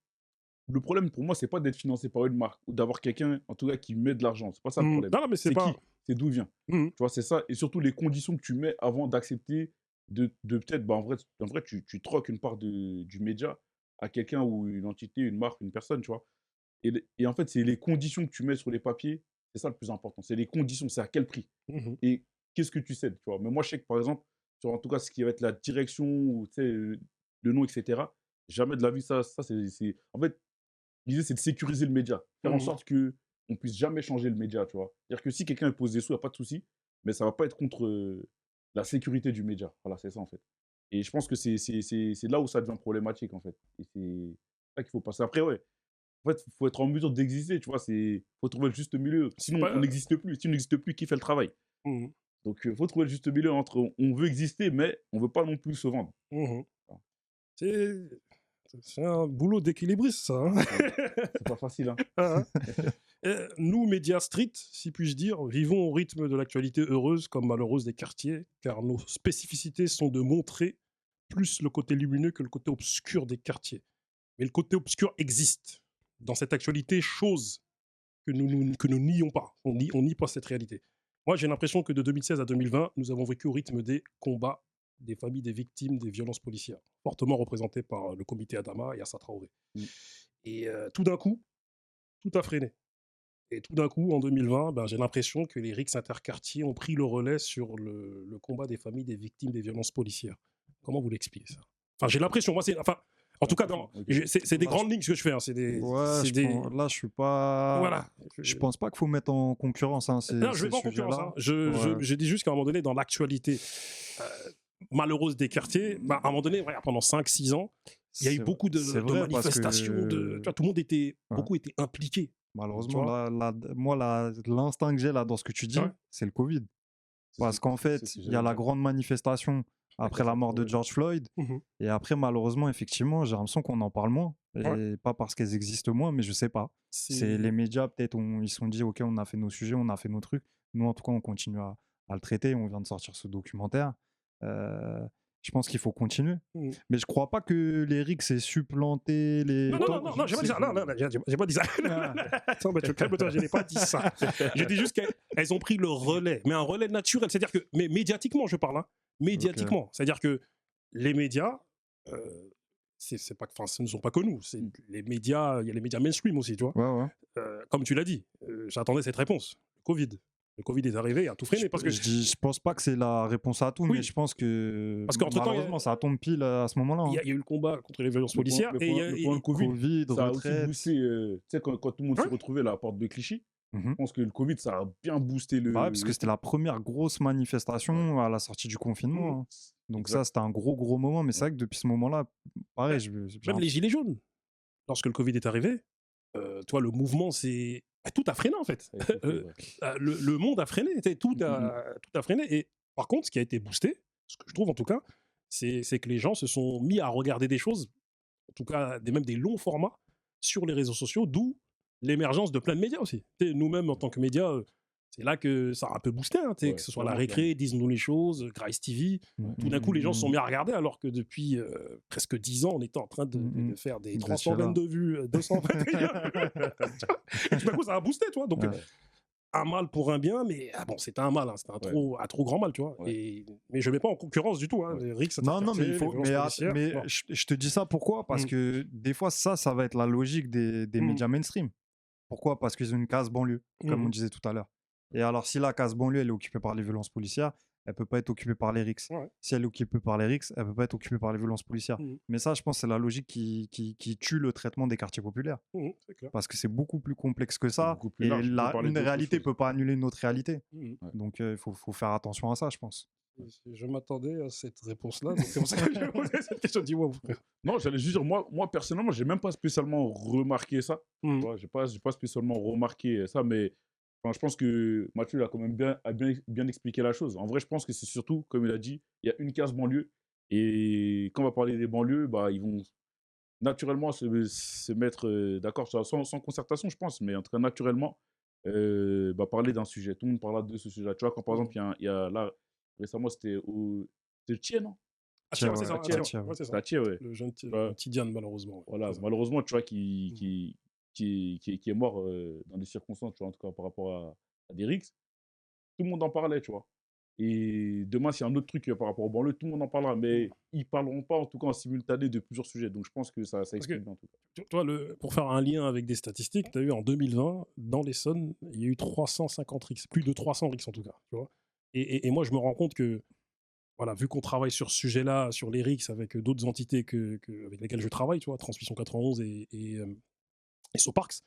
le problème pour moi, c'est pas d'être financé par une marque ou d'avoir quelqu'un, en tout cas, qui met de l'argent. C'est pas ça le problème. Non, mais c'est pas... qui? C'est d'où il vient. Tu vois, c'est ça. Et surtout, les conditions que tu mets avant d'accepter de peut-être, bah, en vrai tu troques une part du média à quelqu'un ou une entité, une marque, une personne, tu vois. Et en fait, c'est les conditions que tu mets sur les papiers, c'est ça le plus important. C'est les conditions, c'est à quel prix. Et qu'est-ce que tu cèdes, tu vois. Mais moi, je sais que, par exemple, sur en tout cas, ce qui va être la direction, ou, tu sais, le nom, etc., jamais de la vie, ça c'est... En fait, l'idée, c'est de sécuriser le média. Faire en sorte qu'on puisse jamais changer le média, tu vois. C'est-à-dire que si quelqu'un pose des sous, il n'y a pas de souci, mais ça ne va pas être contre la sécurité du média. Voilà, c'est ça, en fait. Et je pense que c'est là où ça devient problématique, en fait. Et c'est ça qu'il faut passer. Après, ouais, en fait, il faut être en mesure d'exister, tu vois. Il faut trouver le juste milieu. Sinon, on n'existe plus. Si on n'existe plus, qui fait le travail? Donc, il faut trouver le juste milieu entre on veut exister, mais on ne veut pas non plus se vendre. C'est un boulot d'équilibriste, ça. Hein. C'est pas facile. Hein. Nous, médias street, si puis-je dire, vivons au rythme de l'actualité heureuse comme malheureuse des quartiers, car nos spécificités sont de montrer plus le côté lumineux que le côté obscur des quartiers. Mais le côté obscur existe dans cette actualité, chose que nous nions pas. On nie pas cette réalité. Moi, j'ai l'impression que de 2016 à 2020, nous avons vécu au rythme des combats des familles des victimes des violences policières, fortement représentées par le comité Adama et Assa Traoré. Et tout d'un coup, tout a freiné. Et tout d'un coup, en 2020, ben, j'ai l'impression que les rixes interquartiers ont pris le relais sur le combat des familles des victimes des violences policières. Comment vous l'expliquez, ça? Enfin, j'ai l'impression, moi, en tout cas, c'est des grandes lignes que je fais. Hein, là, je suis pas... Voilà. Je pense pas qu'il faut mettre en concurrence. Hein, non, je vais pas en concurrence. Hein. Je dis juste qu'à un moment donné, dans l'actualité malheureuse des quartiers, bah, à un moment donné, pendant 5-6 ans, il y a eu beaucoup de manifestations. Tu vois, tout le monde était, beaucoup était impliqué. Malheureusement, moi, l'instinct que j'ai là dans ce que tu dis, c'est le Covid. Parce qu'en fait, il y a la grande manifestation après la mort de George Floyd. Et après, malheureusement, effectivement, j'ai l'impression qu'on en parle moins. Et pas parce qu'elles existent moins, mais je sais pas. C'est les médias, peut-être, ils se sont dit, OK, on a fait nos sujets, on a fait nos trucs. Nous, en tout cas, on continue à le traiter. On vient de sortir ce documentaire. Je pense qu'il faut continuer. Mais je crois pas que les rixes aient supplanté les... Non, j'ai pas dit ça. Non, j'ai pas dit ça. Attends, mais calme-toi, je n'ai pas dit ça. J'ai dit juste qu'elles ont pris le relais, mais un relais naturel. C'est-à-dire que, mais médiatiquement, je parle, hein, médiatiquement. C'est-à-dire que les médias, c'est pas, enfin, ce ne sont pas que nous. C'est les médias, il y a les médias mainstream aussi, tu vois. Comme tu l'as dit, j'attendais cette réponse. Covid. Le Covid est arrivé, a tout freiné. Je pense pas que c'est la réponse à tout, mais je pense que malheureusement, ça tombe pile à ce moment-là. Il y a eu le combat contre les violences policières. Et le Covid, ça a retraite. aussi boosté, tu sais, quand tout le monde s'est retrouvé à la porte de Clichy, je pense que le Covid, ça a bien boosté le... parce que c'était la première grosse manifestation à la sortie du confinement. Donc ça, c'était un gros moment. Mais c'est vrai que depuis ce moment-là, pareil... Même les gilets jaunes, lorsque le Covid est arrivé, toi, le mouvement, c'est... Tout a freiné, en fait. Le monde a freiné. Tout a freiné. Et par contre, ce qui a été boosté, ce que je trouve en tout cas, c'est que les gens se sont mis à regarder des choses, en tout cas même des longs formats, sur les réseaux sociaux, d'où l'émergence de plein de médias aussi. Nous-mêmes, en tant que médias, c'est là que ça a un peu boosté, hein, que ce soit la récré, Disons-nous les choses, Grace TV. Tout d'un coup, les gens se sont mis à regarder, alors que depuis presque 10 ans, on était en train de faire des 322 vues, 221. Tout d'un coup, ça a boosté, tu vois. Donc, un mal pour un bien, mais bon, c'était un mal, hein, c'était un trop grand mal, tu vois. Mais je ne mets pas en concurrence du tout. Hein, les rixes, non, mais il faut. Mais je te dis ça pourquoi? Parce que des fois, ça va être la logique des médias mainstream. Pourquoi? Parce qu'ils ont une case banlieue, comme on disait tout à l'heure. Et alors, si la case banlieue, elle est occupée par les violences policières, elle ne peut pas être occupée par les rixes. Si elle est occupée par les rixes, elle ne peut pas être occupée par les violences policières. Mais ça, je pense, c'est la logique qui tue le traitement des quartiers populaires. Parce que c'est beaucoup plus complexe que ça. Et une réalité ne peut pas annuler une autre réalité. Donc, il faut faire attention à ça, je pense. Je m'attendais à cette réponse-là. C'est pour ça que j'ai posé cette question. Dis-moi, mon frère. Non, j'allais juste dire, moi personnellement, je n'ai même pas spécialement remarqué ça. Je n'ai pas spécialement remarqué ça, mais... Enfin, je pense que Mathieu a quand même bien expliqué la chose. En vrai, je pense que c'est surtout, comme il a dit, il y a une case banlieue. Et quand on va parler des banlieues, bah, ils vont naturellement se mettre d'accord, sans concertation, je pense, mais en tout cas, naturellement, parler d'un sujet. Tout le monde parle de ce sujet-là. Tu vois, quand par exemple, il y a là, récemment, c'était le Thiers, non? Ah, tiens, ouais, c'est ça. Thiers, Ah, tiens, ouais, c'est c'était à ça. Thiers, ouais. Le jeune Tu vois, Tidiane, malheureusement. Ouais, voilà, c'est ça. malheureusement, tu vois, qui est mort dans des circonstances, tu vois, en tout cas, par rapport à des rixes. Tout le monde en parlait, tu vois. Et demain, s'il y a un autre truc par rapport au banlieue, tout le monde en parlera, mais ils parleront pas, en tout cas, en simultané de plusieurs sujets. Donc, je pense que ça Parce que, explique bien, en tout cas. tu vois, pour faire un lien avec des statistiques, tu as vu en 2020, dans l'Essonne, il y a eu 350 rixes, plus de 300 rixes en tout cas, tu vois. Et moi, je me rends compte que, voilà, vu qu'on travaille sur ce sujet-là, sur les rixes avec d'autres entités avec lesquelles je travaille, tu vois, Transmission 91 et Soparx,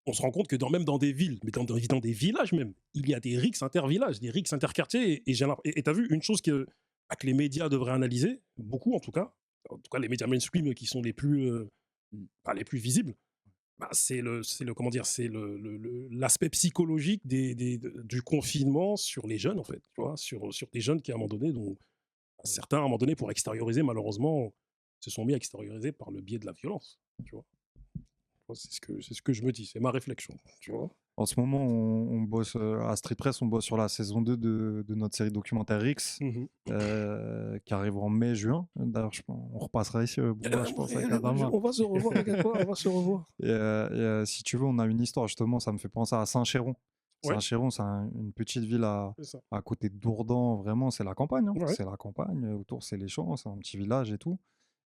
on se rend compte que même dans des villes, mais dans des villages même, il y a des rixes inter-villages, des rixes inter-quartiers. Et tu as vu une chose que les médias devraient analyser, beaucoup en tout cas les médias mainstream qui sont les plus visibles, c'est comment dire, c'est l'aspect psychologique du confinement sur les jeunes, en fait, tu vois, sur des jeunes qui, à un moment donné, dont certains, à un moment donné, pour extérioriser, malheureusement, se sont mis à extérioriser par le biais de la violence, tu vois. C'est ce que je me dis, c'est ma réflexion, tu vois. En ce moment, on bosse à Street Press, on bosse sur la saison 2 de notre série documentaire X, qui arrive en mai-juin. D'ailleurs, on repassera ici, je pense, avec Adama. On va se revoir, on va se revoir. Et si tu veux, on a une histoire, justement, ça me fait penser à Saint-Chéron. Ouais. Saint-Chéron, c'est une petite ville à côté de Dourdan, vraiment, c'est la campagne. Hein. Ouais. C'est la campagne, autour, c'est les champs, c'est un petit village et tout.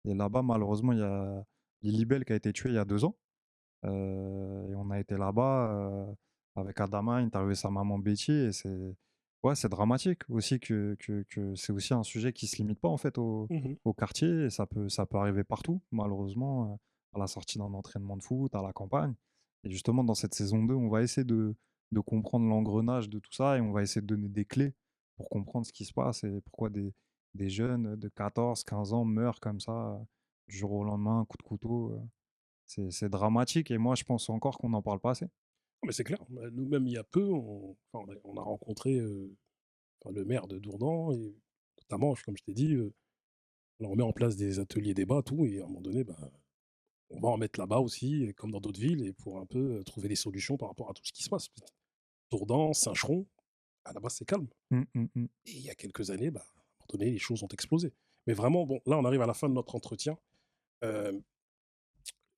Et là-bas, malheureusement, il y a Lilibel qui a été tué il y a 2 ans. Et on a été là-bas avec Adama, interviewé sa maman Betty, et c'est dramatique aussi que c'est aussi un sujet qui se limite pas en fait au quartier, et ça peut arriver partout, malheureusement, à la sortie d'un entraînement de foot, à la campagne. Et justement, dans cette saison 2, on va essayer de comprendre l'engrenage de tout ça, et on va essayer de donner des clés pour comprendre ce qui se passe et pourquoi des jeunes de 14, 15 ans meurent comme ça, du jour au lendemain, coup de couteau. C'est dramatique, et moi je pense encore qu'on n'en parle pas assez. Mais c'est clair, nous-mêmes il y a peu, on a rencontré le maire de Dourdan, et notamment, comme je t'ai dit, on met en place des ateliers débats, tout, et à un moment donné, on va en mettre là-bas aussi, et comme dans d'autres villes, et pour un peu trouver des solutions par rapport à tout ce qui se passe. Dourdan, Saint-Cheron, là-bas c'est calme. Et il y a quelques années, à un moment donné, les choses ont explosé. Mais vraiment, bon, là on arrive à la fin de notre entretien.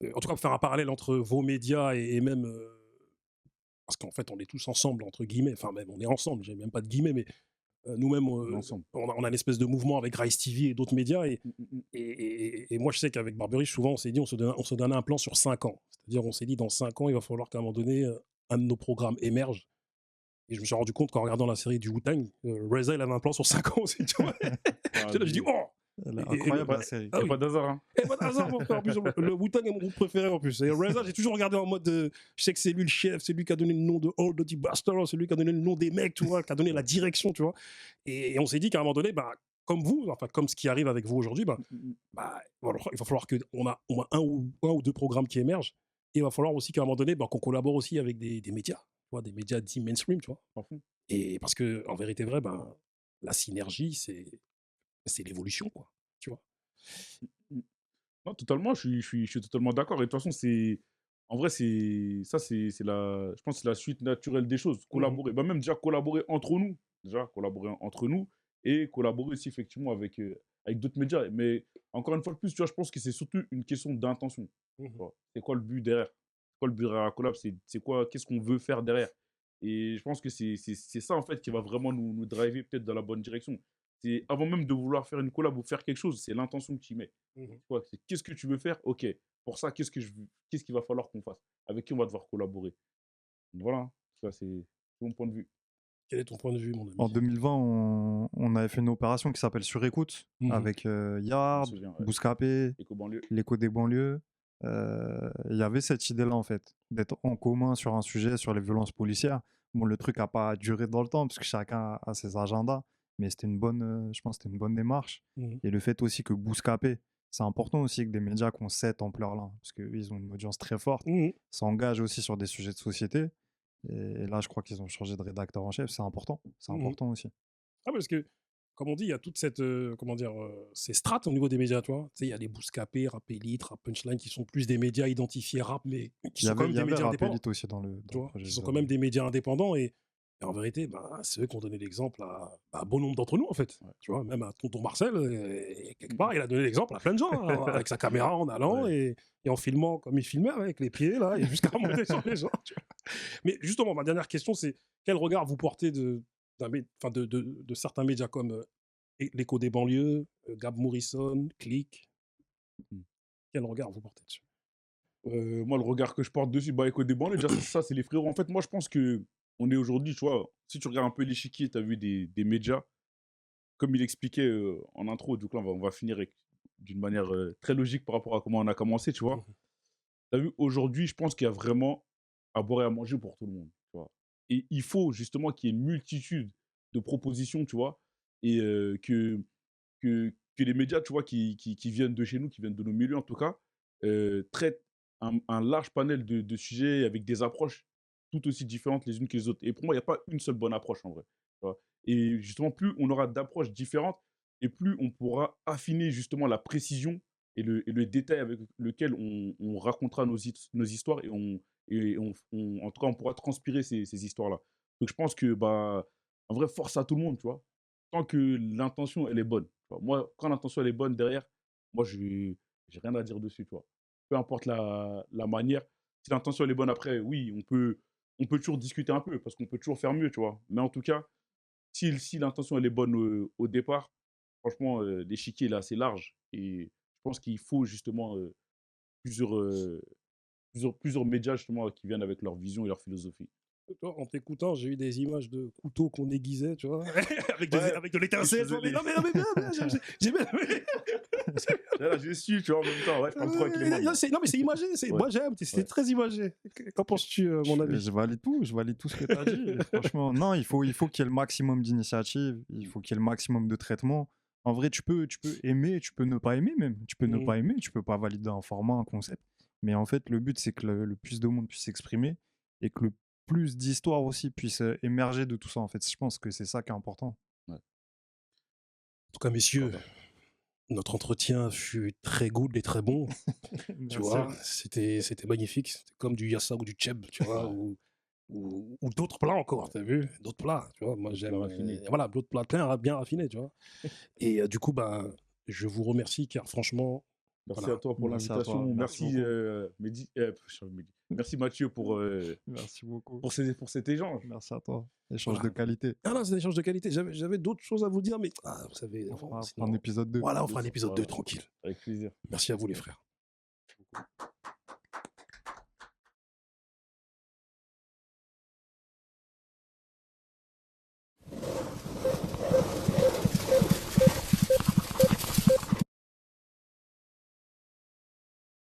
En tout cas, pour faire un parallèle entre vos médias et même... parce qu'en fait, on est tous ensemble, entre guillemets. Enfin, même, on est ensemble, j'ai même pas de guillemets, mais nous-mêmes, on a une espèce de mouvement avec Rise TV et d'autres médias. Et moi, je sais qu'avec Barberish, souvent, on s'est dit, on se donnait un plan sur 5 ans. C'est-à-dire, on s'est dit, dans 5 ans, il va falloir qu'à un moment donné, un de nos programmes émerge. Et je me suis rendu compte qu'en regardant la série du Wu-Tang, Reza, il avait un plan sur 5 ans aussi, tu vois. J'ai dit, oh! Incroyable la série. Pas d'hasard, hein. Pas d'hasard, mon frère. En plus, le Wu-Tang est mon groupe préféré en plus. Et Reza, j'ai toujours regardé en mode. Je sais que c'est lui le chef, c'est lui qui a donné le nom de Old Dirty Bastard, c'est lui qui a donné le nom des mecs, tu vois, qui a donné la direction, tu vois. Et on s'est dit qu'à un moment donné, comme vous, enfin, comme ce qui arrive avec vous aujourd'hui, il va falloir qu'on a au moins un ou 2 programmes qui émergent. Et il va falloir aussi qu'à un moment donné, qu'on collabore aussi avec des médias, tu vois, des médias dits mainstream, tu vois. Et parce que, en vérité vraie, la synergie, c'est l'évolution, quoi, tu vois. Non, totalement, je suis totalement d'accord. Et de toute façon, en vrai, je pense que c'est la suite naturelle des choses. Collaborer, même déjà collaborer entre nous, et collaborer aussi effectivement avec d'autres médias. Mais encore une fois de plus, tu vois, je pense que c'est surtout une question d'intention. C'est quoi le but derrière? C'est quoi le but derrière la collab? C'est quoi, qu'est-ce qu'on veut faire derrière? Et je pense que c'est ça en fait qui va vraiment nous driver peut-être dans la bonne direction. C'est avant même de vouloir faire une collab ou faire quelque chose, c'est l'intention que tu y mets. Qu'est-ce que tu veux faire? Ok, pour ça, qu'est-ce qu'il va falloir qu'on fasse? Avec qui on va devoir collaborer? Voilà, ça c'est mon point de vue. Quel est ton point de vue, mon ami? En 2020, on avait fait une opération qui s'appelle Surécoute, avec Yard, Bouscapé, l'écho des banlieues. Il y avait cette idée-là, en fait, d'être en commun sur un sujet, sur les violences policières. Bon, le truc n'a pas duré dans le temps, parce que chacun a ses agendas, mais c'était je pense que c'était une bonne démarche. Et le fait aussi que Bouscapé, c'est important aussi que des médias qui ont cette ampleur-là, parce qu'ils ont une audience très forte, s'engagent aussi sur des sujets de société. Et là, je crois qu'ils ont changé de rédacteur en chef. C'est important. C'est important aussi. Parce que comme on dit, il y a toute cette, ces strates au niveau des médias, tu vois. Tu sais, il y a les Bouscapé, Rap Elite, Rap Punchline, qui sont plus des médias identifiés rap, mais qui sont quand même des médias indépendants. aussi dans le projet. Qui sont quand même des médias indépendants et en vérité, c'est eux qui ont donné l'exemple à bon nombre d'entre nous, en fait. Tu vois, même à Tonton Marcel, quelque part, il a donné l'exemple à plein de gens, hein, avec sa caméra en allant et en filmant comme il filmait, avec les pieds, là, et jusqu'à monter sur les gens. Tu vois. Mais justement, ma dernière question, c'est quel regard vous portez de certains médias comme l'Écho des banlieues, Gab Morrison, Click. Quel regard vous portez dessus? Moi, le regard que je porte dessus, Écho des banlieues, déjà, ça, c'est les frérots. En fait, moi, je pense que on est aujourd'hui, tu vois, si tu regardes un peu l'échiquier, tu as vu des médias, comme il expliquait en intro, donc là, on va finir d'une manière très logique par rapport à comment on a commencé, tu vois. Tu as vu, aujourd'hui, je pense qu'il y a vraiment à boire et à manger pour tout le monde, tu vois. Et il faut justement qu'il y ait une multitude de propositions, tu vois, et que les médias, tu vois, qui viennent de chez nous, qui viennent de nos milieux en tout cas, traitent un large panel de sujets avec des approches tout aussi différentes les unes que les autres. Et pour moi, il n'y a pas une seule bonne approche en vrai. Tu vois. Et justement, plus on aura d'approches différentes, et plus on pourra affiner justement la précision et le détail avec lequel on racontera nos histoires et en tout cas, on pourra transpirer ces histoires-là. Donc je pense que, en vrai, force à tout le monde, tu vois. Tant que l'intention, elle est bonne. Tu vois. Moi, quand l'intention, elle est bonne derrière, moi, j'ai rien à dire dessus, tu vois. Peu importe la manière. Si l'intention, elle est bonne après, oui, on peut toujours discuter un peu, parce qu'on peut toujours faire mieux, tu vois. Mais en tout cas, si l'intention, elle est bonne au départ, franchement, l'échiquier, là, c'est large. Et je pense qu'il faut justement plusieurs médias, justement, qui viennent avec leur vision et leur philosophie. Toi, en t'écoutant, j'ai eu des images de couteaux qu'on aiguisait, tu vois, avec de l'étincelle. Non, mais bien, j'ai bien. Là, j'ai su, tu vois, en même temps. Ouais, je parle trop avec les mains. Non, mais c'est imagé. Moi, j'aime. C'est très imagé. Qu'en penses-tu, mon ami? Je valide tout ce que tu as dit. Franchement, non, il faut qu'il y ait le maximum d'initiatives, il faut qu'il y ait le maximum de traitements. En vrai, tu peux aimer, tu peux ne pas aimer même. Tu peux ne pas aimer, tu peux pas valider un format, un concept. Mais en fait, le but, c'est que le plus de monde puisse s'exprimer et que le plus d'histoires aussi puissent émerger de tout ça. En fait, je pense que c'est ça qui est important. Ouais. En tout cas, messieurs, notre entretien fut très good et très bon. Tu vois, c'était magnifique. C'était comme du yassa ou du tchèb, tu vois, ou d'autres plats encore, t'as vu? D'autres plats, tu vois. Moi, j'aime voilà, d'autres plats bien raffinés, tu vois. Et du coup, je vous remercie car franchement, merci à toi pour l'invitation. Merci merci Mathieu pour merci beaucoup pour cet échange. Merci à toi. Échange de qualité. Ah non, c'est un échange de qualité. J'avais d'autres choses à vous dire, mais vous savez, on fera un épisode 2. Voilà, on fera un épisode 2 tranquille. Avec plaisir. Merci à vous les frères.